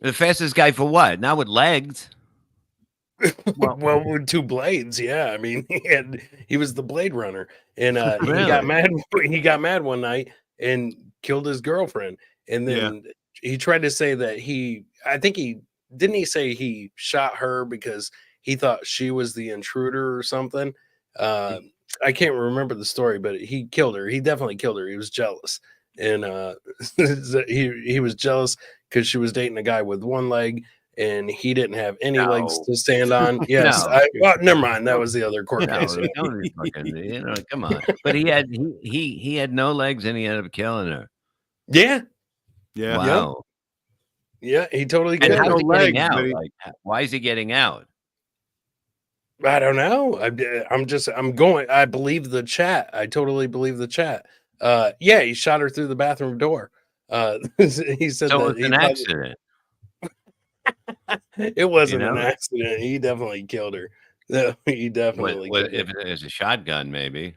The fastest guy for what? Not with legs. Well, with 2 blades, yeah. I mean, he was the Blade Runner, and Really? he got mad. He got mad one night and killed his girlfriend. And then he tried to say that I think he didn't. He say he shot her because he thought she was the intruder or something. I can't remember the story, but he killed her. He definitely killed her. He was jealous, and he was jealous because she was dating a guy with 1 leg. And he didn't have any legs to stand on. Yes, No. well, never mind. That was the other court No, case. don't fucking, come on. But he had no legs and he ended up killing her. Yeah. Wow. Yeah, he totally And killed how's her. he getting out? Like, why is he getting out? I don't know. I believe the chat. I totally believe the chat. Yeah, he shot her through the bathroom door. He said So that it's an accident. It wasn't an accident. He definitely killed her. No, he definitely killed her. If it is a shotgun, maybe.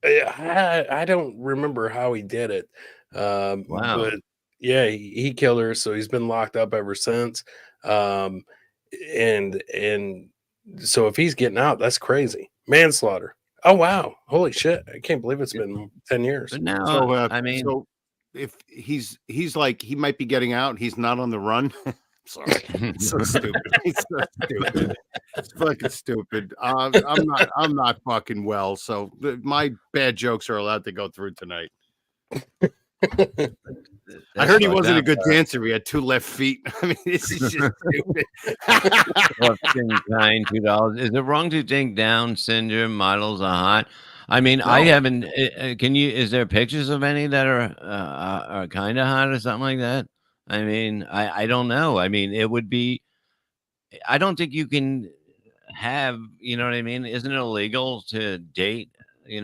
I don't remember how he did it. Wow. But yeah, he killed her, so he's been locked up ever since. And so if he's getting out, that's crazy. Manslaughter. Oh wow. Holy shit. I can't believe it's been 10 years. But now, So I mean, so if he's like he might be getting out, he's not on the run. Sorry, it's so stupid. It's so stupid. It's fucking stupid. I'm not fucking well, so my bad jokes are allowed to go through tonight. I heard he wasn't a good dancer. He had 2 left feet. I mean, this is just stupid. $2. Is it wrong to think Down syndrome models are hot? I mean, I haven't. Is there pictures of any that are kind of hot or something like that? I mean, I don't know. I mean, it would be. I don't think you can have. You know what I mean? Isn't it illegal to date? It's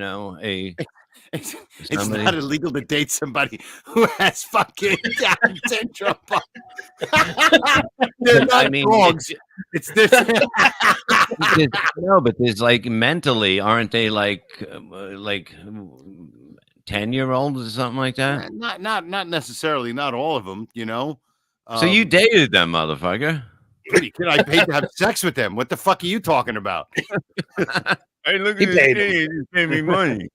not illegal to date somebody who has fucking Down syndrome. They're not dogs. It's this. No, but there's like mentally, aren't they like 10-year-olds or something like that? Not necessarily. Not all of them. So you dated them, motherfucker? Pretty kid. I paid to have sex with them. What the fuck are you talking about? Hey, look at this. He paid me money.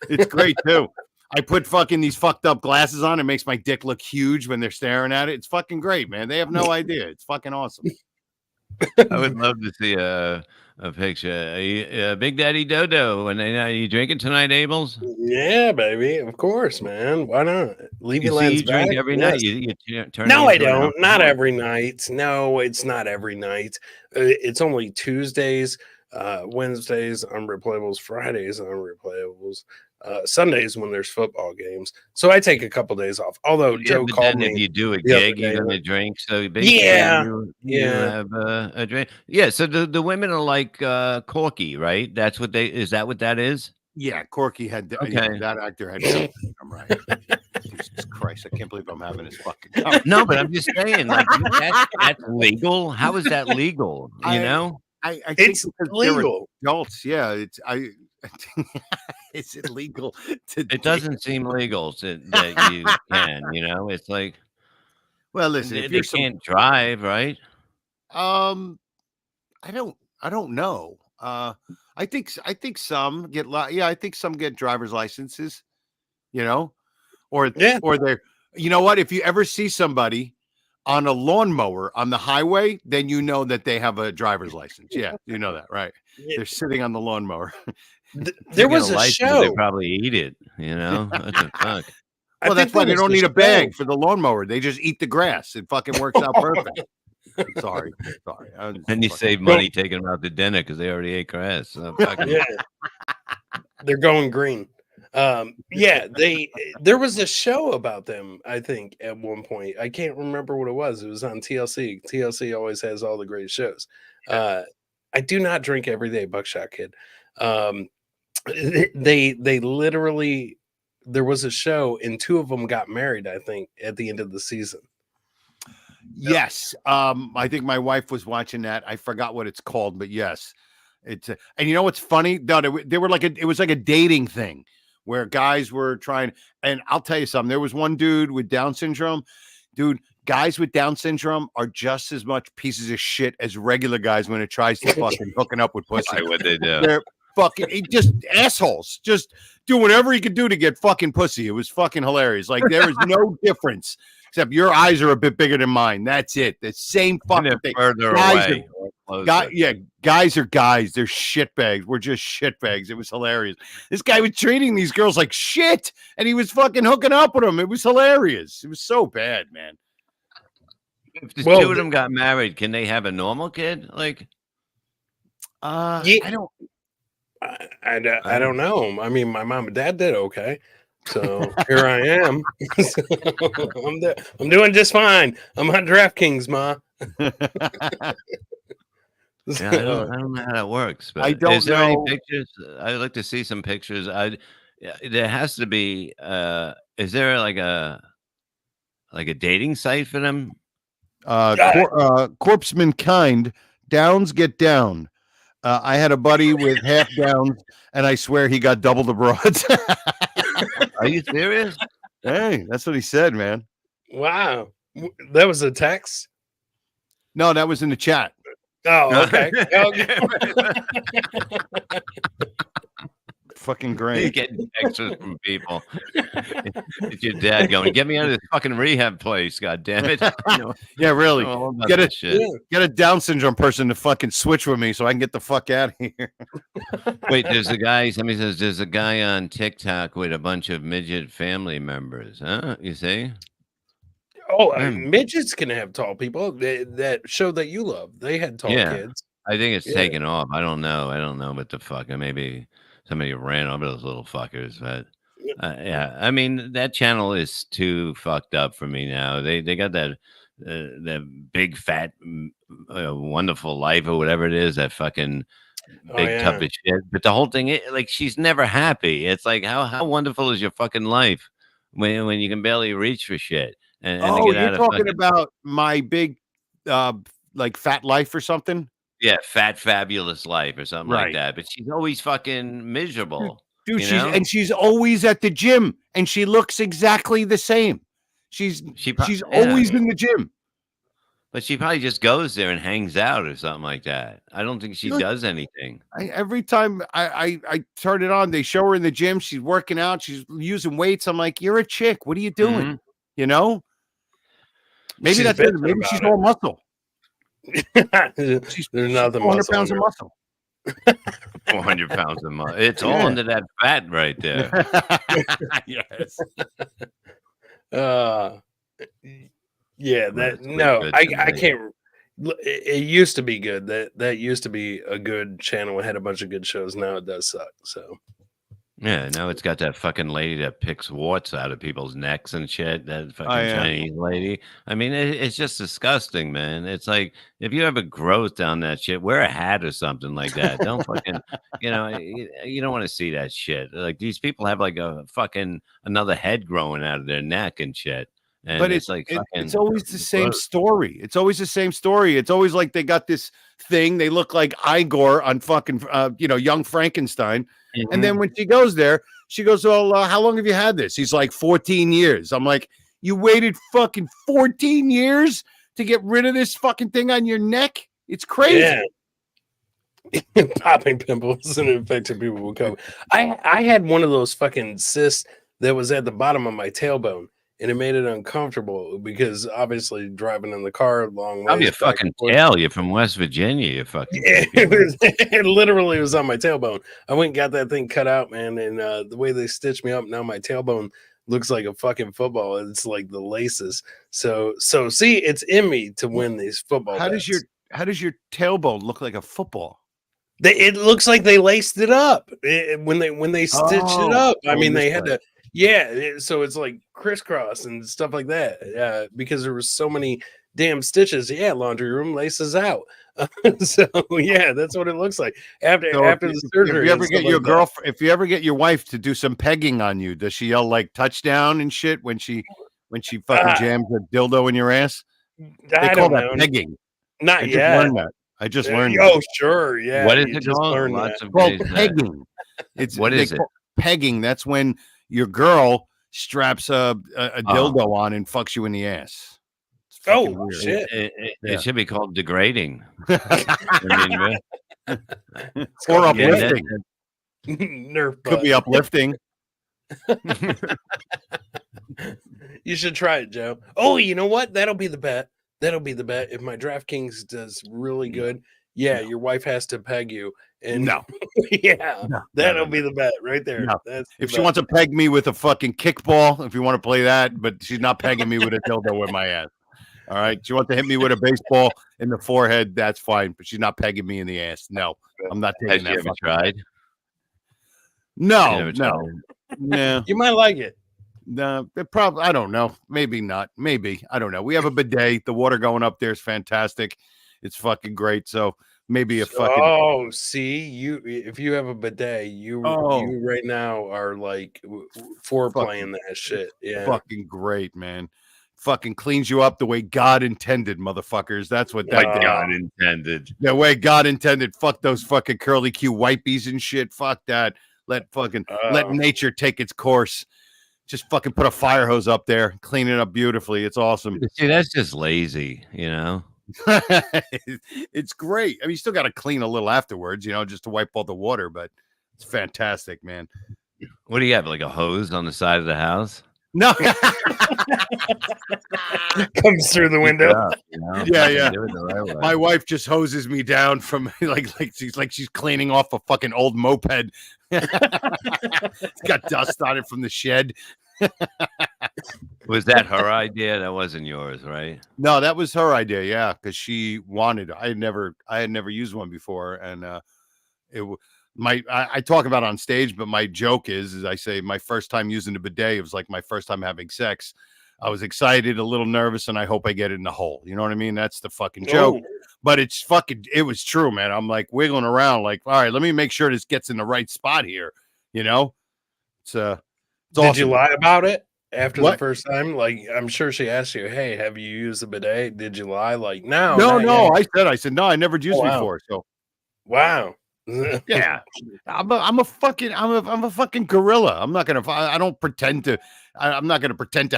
It's great too. I put fucking these fucked up glasses on. It makes my dick look huge when they're staring at it. It's fucking great, man. They have no idea. It's fucking awesome. I would love to see a picture. Big Daddy Dodo. And are you drinking tonight, Abels? Yeah, baby. Of course, man. Why not? LevyLand's you drink back. every night. You turn. No, I don't. Not every night. No, it's not every night. It's only Tuesdays, Wednesdays, unreplayables, Fridays, unreplayables, Sundays when there's football games. So I take a couple days off. Although Joe called me. If you do a gig, you're gonna drink. So you have a drink. Yeah. So the women are like Corky, right? Is that what that is? Yeah, Corky had that actor had. I'm right. Jesus Christ, I can't believe I'm having this fucking. No, but I'm just saying, like that's legal. How is that legal? I think it's legal. Adults, yeah. Is it legal? It doesn't seem legal that you can. It's like. Well, listen, if you can't drive, right? I don't know. I think some get. I think some get driver's licenses. Or they're. You know what? If you ever see somebody on a lawnmower on the highway, then you know that they have a driver's license. Yeah, you know that, right? They're sitting on the lawnmower. There was a show. They probably eat it. You know what the fuck? Well, that's why they don't need a bag for the lawnmower. They just eat the grass. It fucking works out perfect. Sorry. And you save money taking them out to dinner because they already ate grass. So yeah, they're going green. There was a show about them, I think, at one point. I can't remember what it was. It was on TLC. TLC always has all the great shows. I do not drink every day, Buckshot Kid. They literally, there was a show and two of them got married, I think, at the end of the season. Yes. I think my wife was watching that. I forgot what it's called, but yes. It's and you know what's funny? No, they were it was like a dating thing where guys were trying, and I'll tell you something. There was one dude with Down syndrome. Dude, guys with Down syndrome are just as much pieces of shit as regular guys when it tries to fucking hooking up with pussy. What they do. They're fucking just assholes. Just do whatever you can do to get fucking pussy. It was fucking hilarious. Like there is no difference except your eyes are a bit bigger than mine. That's it. The same fucking thing. Further guys away. Guys are guys. They're shitbags. We're just shitbags. It was hilarious. This guy was treating these girls like shit, and he was fucking hooking up with them. It was hilarious. It was so bad, man. If the two of them got married, can they have a normal kid? Like, I don't. I don't know. I mean, my mom and dad did okay, so here I am. I'm doing just fine. I'm on DraftKings, Ma. Yeah, I don't know how that works, but I don't is there know. any pictures? I'd like to see some pictures. There has to be. Is there like a dating site for them? Corpseman kind. Downs get down. I had a buddy with half downs, and I swear he got double the broads. Are you serious? Hey, that's what he said, man. Wow, that was a text. No, that was in the chat. Oh, okay. Fucking great. Getting texts from people. It's your dad going, get me out of this fucking rehab place, god damn it. Yeah, really. Get a Down syndrome person to fucking switch with me so I can get the fuck out of here. Wait, somebody says there's a guy on TikTok with a bunch of midget family members, huh? You see? Oh, midgets can have tall people. That show that you love, they had tall kids. I think it's taken off. I don't know what the fuck. Maybe somebody ran over those little fuckers, but I mean that channel is too fucked up for me now. They got that big fat wonderful life or whatever it is, that fucking big tub of shit. But the whole thing, like, she's never happy. It's like how wonderful is your fucking life when you can barely reach for shit. And you're talking about my big like fat life or something? Yeah, fat fabulous life or something like that. But she's always fucking miserable. Dude, she's always at the gym and she looks exactly the same. She's always in the gym. But she probably just goes there and hangs out or something like that. I don't think she does anything. Every time I turn it on, they show her in the gym. She's working out. She's using weights. I'm like, you're a chick. What are you doing? Mm-hmm. You know? Maybe that's it. Maybe she's all muscle. There's nothing 400 pounds of muscle. 400 pounds of muscle. It's all under that fat right there. Yes. I can't. It used to be good. That used to be a good channel. It had a bunch of good shows. Now it does suck. So. Yeah, now it's got that fucking lady that picks warts out of people's necks and shit. That fucking Chinese lady. I mean, it's just disgusting, man. It's like, if you have a growth down that shit, wear a hat or something like that. Don't fucking, you don't want to see that shit. Like, these people have like a fucking another head growing out of their neck and shit. And but it's like it's always the same story. It's always the same story. It's always like they got this thing. They look like Igor on fucking Young Frankenstein. Mm-hmm. And then when she goes there, she goes, "Well, how long have you had this?" He's like, 14 years. I'm like, you waited fucking 14 years to get rid of this fucking thing on your neck? It's crazy. Yeah. Popping pimples and infected people with COVID. I had one of those fucking cysts that was at the bottom of my tailbone. and it made it uncomfortable because obviously driving in the car long I'll be a ways back and fucking forth. tail. You're from West Virginia. You fucking. Yeah, it literally was on my tailbone. I went and got that thing cut out, man, and the way they stitched me up, now my tailbone looks like a fucking football. It's like the laces. So see, it's in me to win these football. How bets. does your tailbone look like a football? It looks like they laced it up when they stitched it up. I mean, they had to. Yeah, so it's like crisscross and stuff like that. Because there was so many damn stitches. Yeah, laundry room laces out. So yeah, that's what it looks like after the surgery. If you ever get your girlfriend, if you ever get your wife to do some pegging on you, does she yell like touchdown and shit when she fucking jams a dildo in your ass? They call that pegging. Not yet. I just learned. Oh, sure, yeah. What is it called? Lots of pegging. It's what is it? Pegging. That's when your girl straps a dildo on and fucks you in the ass. Oh weird. Shit! It should be called degrading. Or uplifting. Nerf could be uplifting. You should try it, Joe. Oh, you know what? That'll be the bet. If my DraftKings does really good, your wife has to peg you. And that'll be the bet right there. No. If she wants to peg me with a fucking kickball, if you want to play that, but she's not pegging me with a dildo with my ass. All right. She wants to hit me with a baseball in the forehead. That's fine. But she's not pegging me in the ass. No, I'm not taking that. Have you ever tried? No. Yeah. You might like it. No, probably. I don't know. Maybe not. Maybe. I don't know. We have a bidet. The water going up there is fantastic. It's fucking great. So maybe a fucking. Oh, see, if you have a bidet, you right now are like foreplaying that shit. Yeah. Fucking great, man. Fucking cleans you up the way God intended, motherfuckers. That's what that God intended. The way God intended. Fuck those fucking curly Q wipies and shit. Fuck that. Let nature take its course. Just fucking put a fire hose up there, clean it up beautifully. It's awesome. See, that's just lazy, you know. It's great. I mean, you still got to clean a little afterwards, you know, just to wipe all the water, but it's fantastic, man. What do you have, like a hose on the side of the house? No. Comes through the window. Yeah. Right, my wife just hoses me down from like she's cleaning off a fucking old moped. It's got dust on it from the shed. Was that her idea? That wasn't yours, right? No, that was her idea. Yeah, because she wanted. I had never used one before, and I talk about it on stage, but my joke is I say my first time using the bidet, it was like my first time having sex. I was excited, a little nervous, and I hope I get it in the hole. You know what I mean? That's the fucking joke. But it was true, man. I'm like wiggling around, like, all right, let me make sure this gets in the right spot here. You know, it's awesome. Did you lie about it after the first time? Like, I'm sure she asked you, "Hey, have you used the bidet?" Did you lie? Like, no. I said no. I never used it before. So, wow. Yeah, I'm a fucking gorilla. I'm not gonna pretend to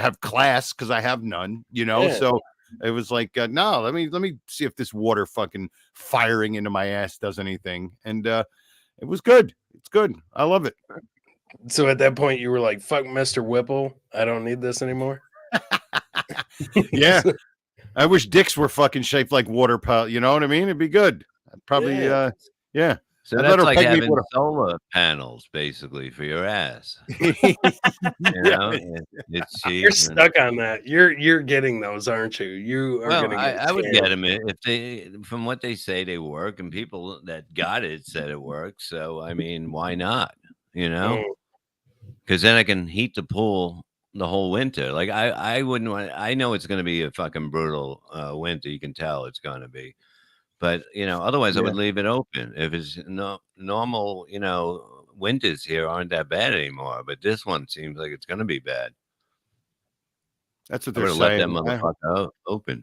have class because I have none, you know. Yeah. So it was like, no, let me see if this water fucking firing into my ass does anything, and it was good. It's good. I love it. So at that point, you were like, "Fuck, Mr. Whipple, I don't need this anymore." Yeah, I wish dicks were fucking shaped like water. You know what I mean? It'd be good. I'd probably, yeah. So that's like having solar panels, basically, for your ass. You know, it's cheap. You're stuck on that. You're getting those, aren't you? You are going to get. I would get them if they, from what they say, they work, and people that got it said it works. So I mean, why not? You know, because then I can heat the pool the whole winter. Like I wouldn't want. I know it's going to be a fucking brutal winter. You can tell it's going to be. But, you know, otherwise I would leave it open. If it's normal, you know, winters here aren't that bad anymore. But this one seems like it's going to be bad. That's what they're saying. Let that motherfucker open.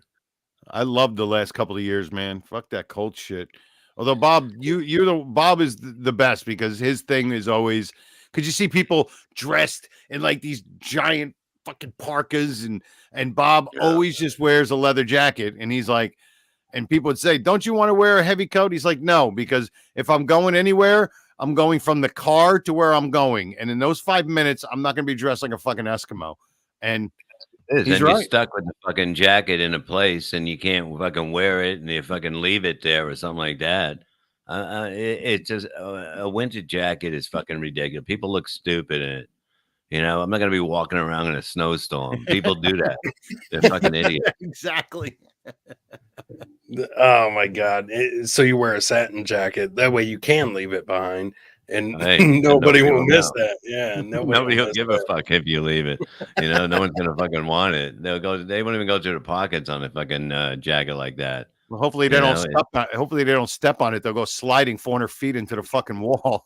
I love the last couple of years, man. Fuck that cold shit. Although, Bob, Bob is the best because his thing is always, because you see people dressed in like these giant fucking parkas and Bob always just wears a leather jacket. And he's like, and people would say, don't you want to wear a heavy coat? He's like, no, because if I'm going anywhere, I'm going from the car to where I'm going. And in those 5 minutes, I'm not going to be dressed like a fucking Eskimo. And It is, He's and you're right. stuck with the fucking jacket in a place, and you can't fucking wear it, and you fucking leave it there or something like that. It's just a winter jacket is fucking ridiculous. People look stupid in it. You know, I'm not gonna be walking around in a snowstorm. People do that. They're fucking idiots. Exactly. Oh my god! So you wear a satin jacket that way you can leave it behind, and Right, nobody will miss know. that. Yeah, Nobody will miss give that. a fuck if you leave it. You know, no one's gonna fucking want it. They won't even go through the pockets on a fucking jacket like that. Well, hopefully they don't step on. Hopefully they don't step on it. They'll go sliding 400 feet into the fucking wall.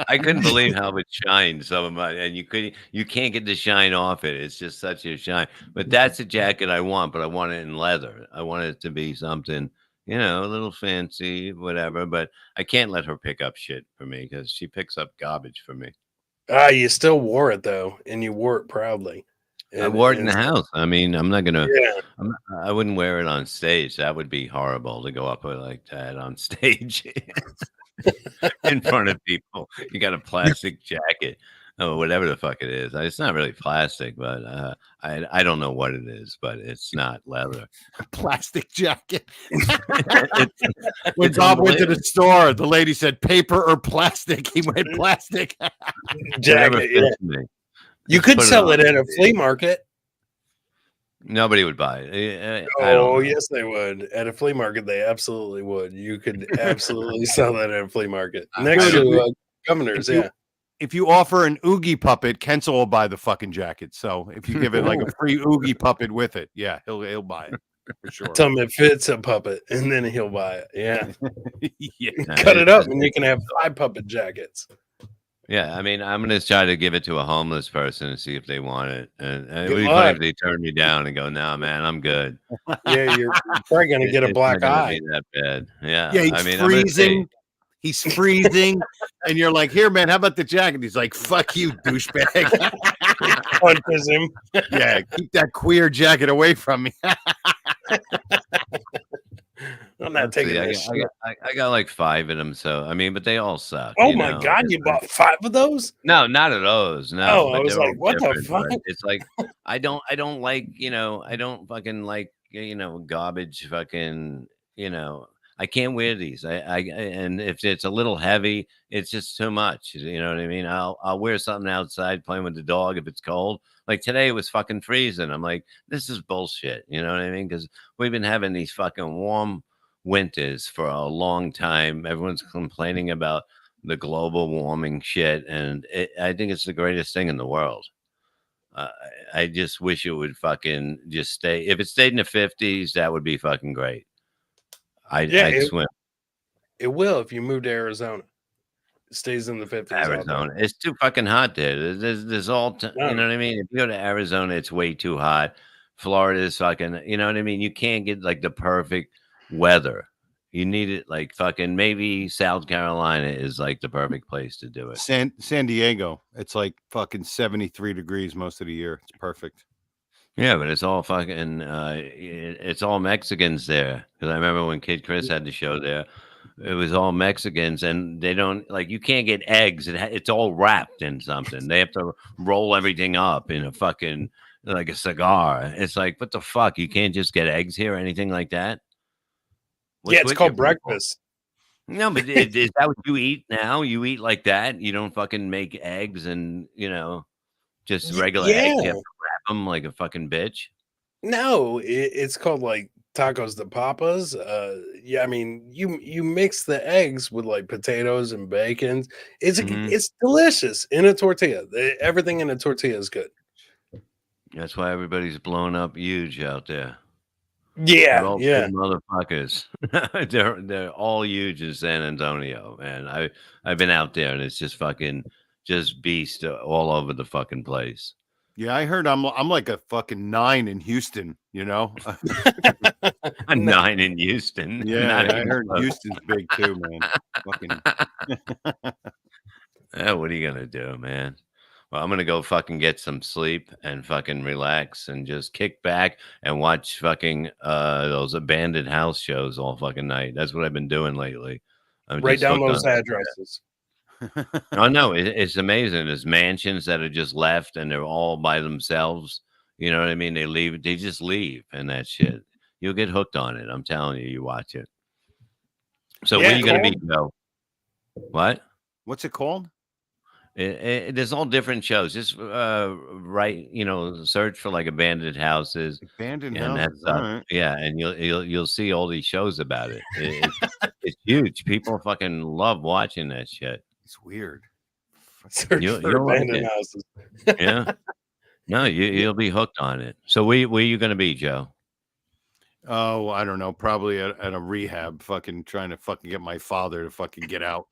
I couldn't believe how it shined so much, and you can't get the shine off it. It's just such a shine. But that's the jacket I want, but I want it in leather. I want it to be something, you know, a little fancy, whatever. But I can't let her pick up shit for me because she picks up garbage for me. You still wore it though, and you wore it proudly. I wore it in the house. I mean, I'm not gonna. Yeah. I wouldn't wear it on stage. That would be horrible to go up with like that on stage in front of people. You got a plastic jacket or whatever the fuck it is. It's not really plastic, but I don't know what it is, but it's not leather. Plastic jacket. When Bob went to the store, the lady said paper or plastic. He went plastic. Jacket. Yeah. You could sell it at a flea market. Nobody would buy it. Oh, yes, they would. At a flea market, they absolutely would. You could absolutely sell that at a flea market. Next to Governor's, yeah. If you offer an Oogie puppet, Kensel will buy the fucking jacket. So if you give it like a free Oogie puppet with it, yeah, he'll buy it for sure. Tell him it fits a puppet, and then he'll buy it. Yeah. Yeah. Cut it up, and you can have 5 puppet jackets. Yeah, I mean, I'm gonna try to give it to a homeless person and see if they want it. And it would be funny if they turn me down and go, "No, man, I'm good." Yeah, you're probably gonna get a black eye. Be that bad? Yeah. Yeah, he's I mean, freezing. He's freezing, and you're like, "Here, man, how about the jacket?" He's like, "Fuck you, douchebag." Punches him. Yeah, keep that queer jacket away from me. I'm not taking this. I got like 5 of them, so I mean, but they all suck. Oh my god, you bought 5 of those? No, not of those. No. Oh, I was like, what the fuck? It's like I don't like, you know, I don't fucking like, you know, garbage fucking, you know. I can't wear these. And if it's a little heavy, it's just too much. You know what I mean? I'll wear something outside playing with the dog if it's cold. Like today it was fucking freezing. I'm like, this is bullshit. You know what I mean? Because we've been having these fucking warm winters for a long time. Everyone's complaining about the global warming shit, and I think it's the greatest thing in the world. I just wish it would fucking just stay. If it stayed in the 50s, that would be fucking great. I'd swim. It will if you move to Arizona. It stays in the 50s. Arizona. It's too fucking hot there. There's all, you know what I mean? If you go to Arizona, it's way too hot. Florida is fucking, you know what I mean? You can't get like the perfect weather. You need it like fucking maybe South Carolina is like the perfect place to do it. San Diego, it's like fucking 73 degrees most of the year. It's perfect. Yeah, but it's all fucking, it's all Mexicans there. Because I remember when Kid Chris had the show there, it was all Mexicans, and they don't, like, you can't get eggs. It's all wrapped in something. They have to roll everything up in a fucking, like a cigar. It's like, what the fuck? You can't just get eggs here or anything like that? Yeah, it's called breakfast. No, but is that what you eat now? You eat like that? You don't fucking make eggs and, you know, just regular eggs? You have to wrap them like a fucking bitch? No, it's called like tacos de papas. Yeah, I mean, you mix the eggs with like potatoes and bacon. It's delicious in a tortilla. Everything in a tortilla is good. That's why everybody's blown up huge out there. Yeah, they're all yeah, motherfuckers. they're all huge in San Antonio, man. I've been out there, and it's just fucking just beast all over the fucking place. Yeah, I heard I'm like a fucking 9 in Houston, you know. A 9 in Houston. Yeah, I heard Houston's big too, man. Fucking. Yeah, what are you gonna do, man? Well, I'm gonna go fucking get some sleep and fucking relax and just kick back and watch fucking those abandoned house shows all fucking night. That's what I've been doing lately. Write down those addresses. Oh no, it's amazing. There's mansions that are just left and they're all by themselves. You know what I mean? They just leave and that shit. You'll get hooked on it. I'm telling you, you watch it. So where are you going to be, Joe? What? What's it called? There's all different shows. Just search for like abandoned houses. Abandoned and houses. that's All right. yeah, and you'll see all these shows about it. It's huge. People fucking love watching that shit. It's weird. You'll like it. Houses. Yeah. No, you'll be hooked on it. So where you going to be, Joe? Oh, I don't know. Probably at a rehab, fucking trying to fucking get my father to fucking get out.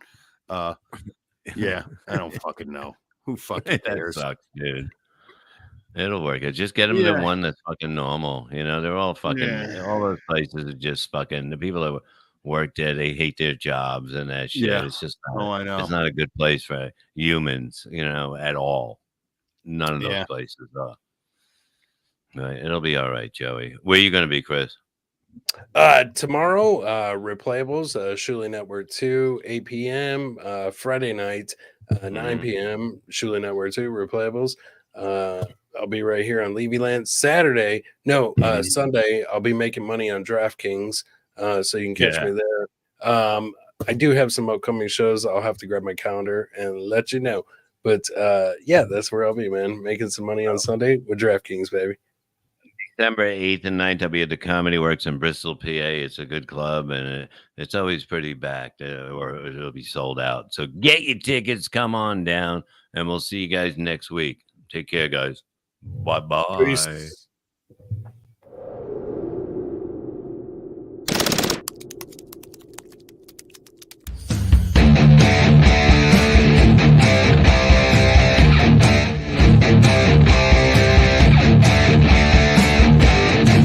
Yeah, I don't fucking know. Who fucking cares? That sucks, dude. It'll work. Just get them to one that's fucking normal. You know, they're all fucking, all those places are just fucking, the people that work there, they hate their jobs and that shit. Yeah. It's just, I know. It's not a good place for humans, at all. None of those places are. Right. It'll be all right, Joey. Where are you going to be, Chris? Tomorrow, Replayables, Shuli Network 2, 8 p.m. Friday night, 9 p.m. Shuli Network 2, Replayables. I'll be right here on LevyLand. Sunday, I'll be making money on DraftKings, so you can catch me there. I do have some upcoming shows. I'll have to grab my calendar and let you know. But that's where I'll be, man. Making some money on Sunday with DraftKings, baby. December 8th and 9th, I'll be at the Comedy Works in Bristol, PA. It's a good club, and it's always pretty packed, or it'll be sold out. So get your tickets, come on down, and we'll see you guys next week. Take care, guys. Bye-bye. Peace.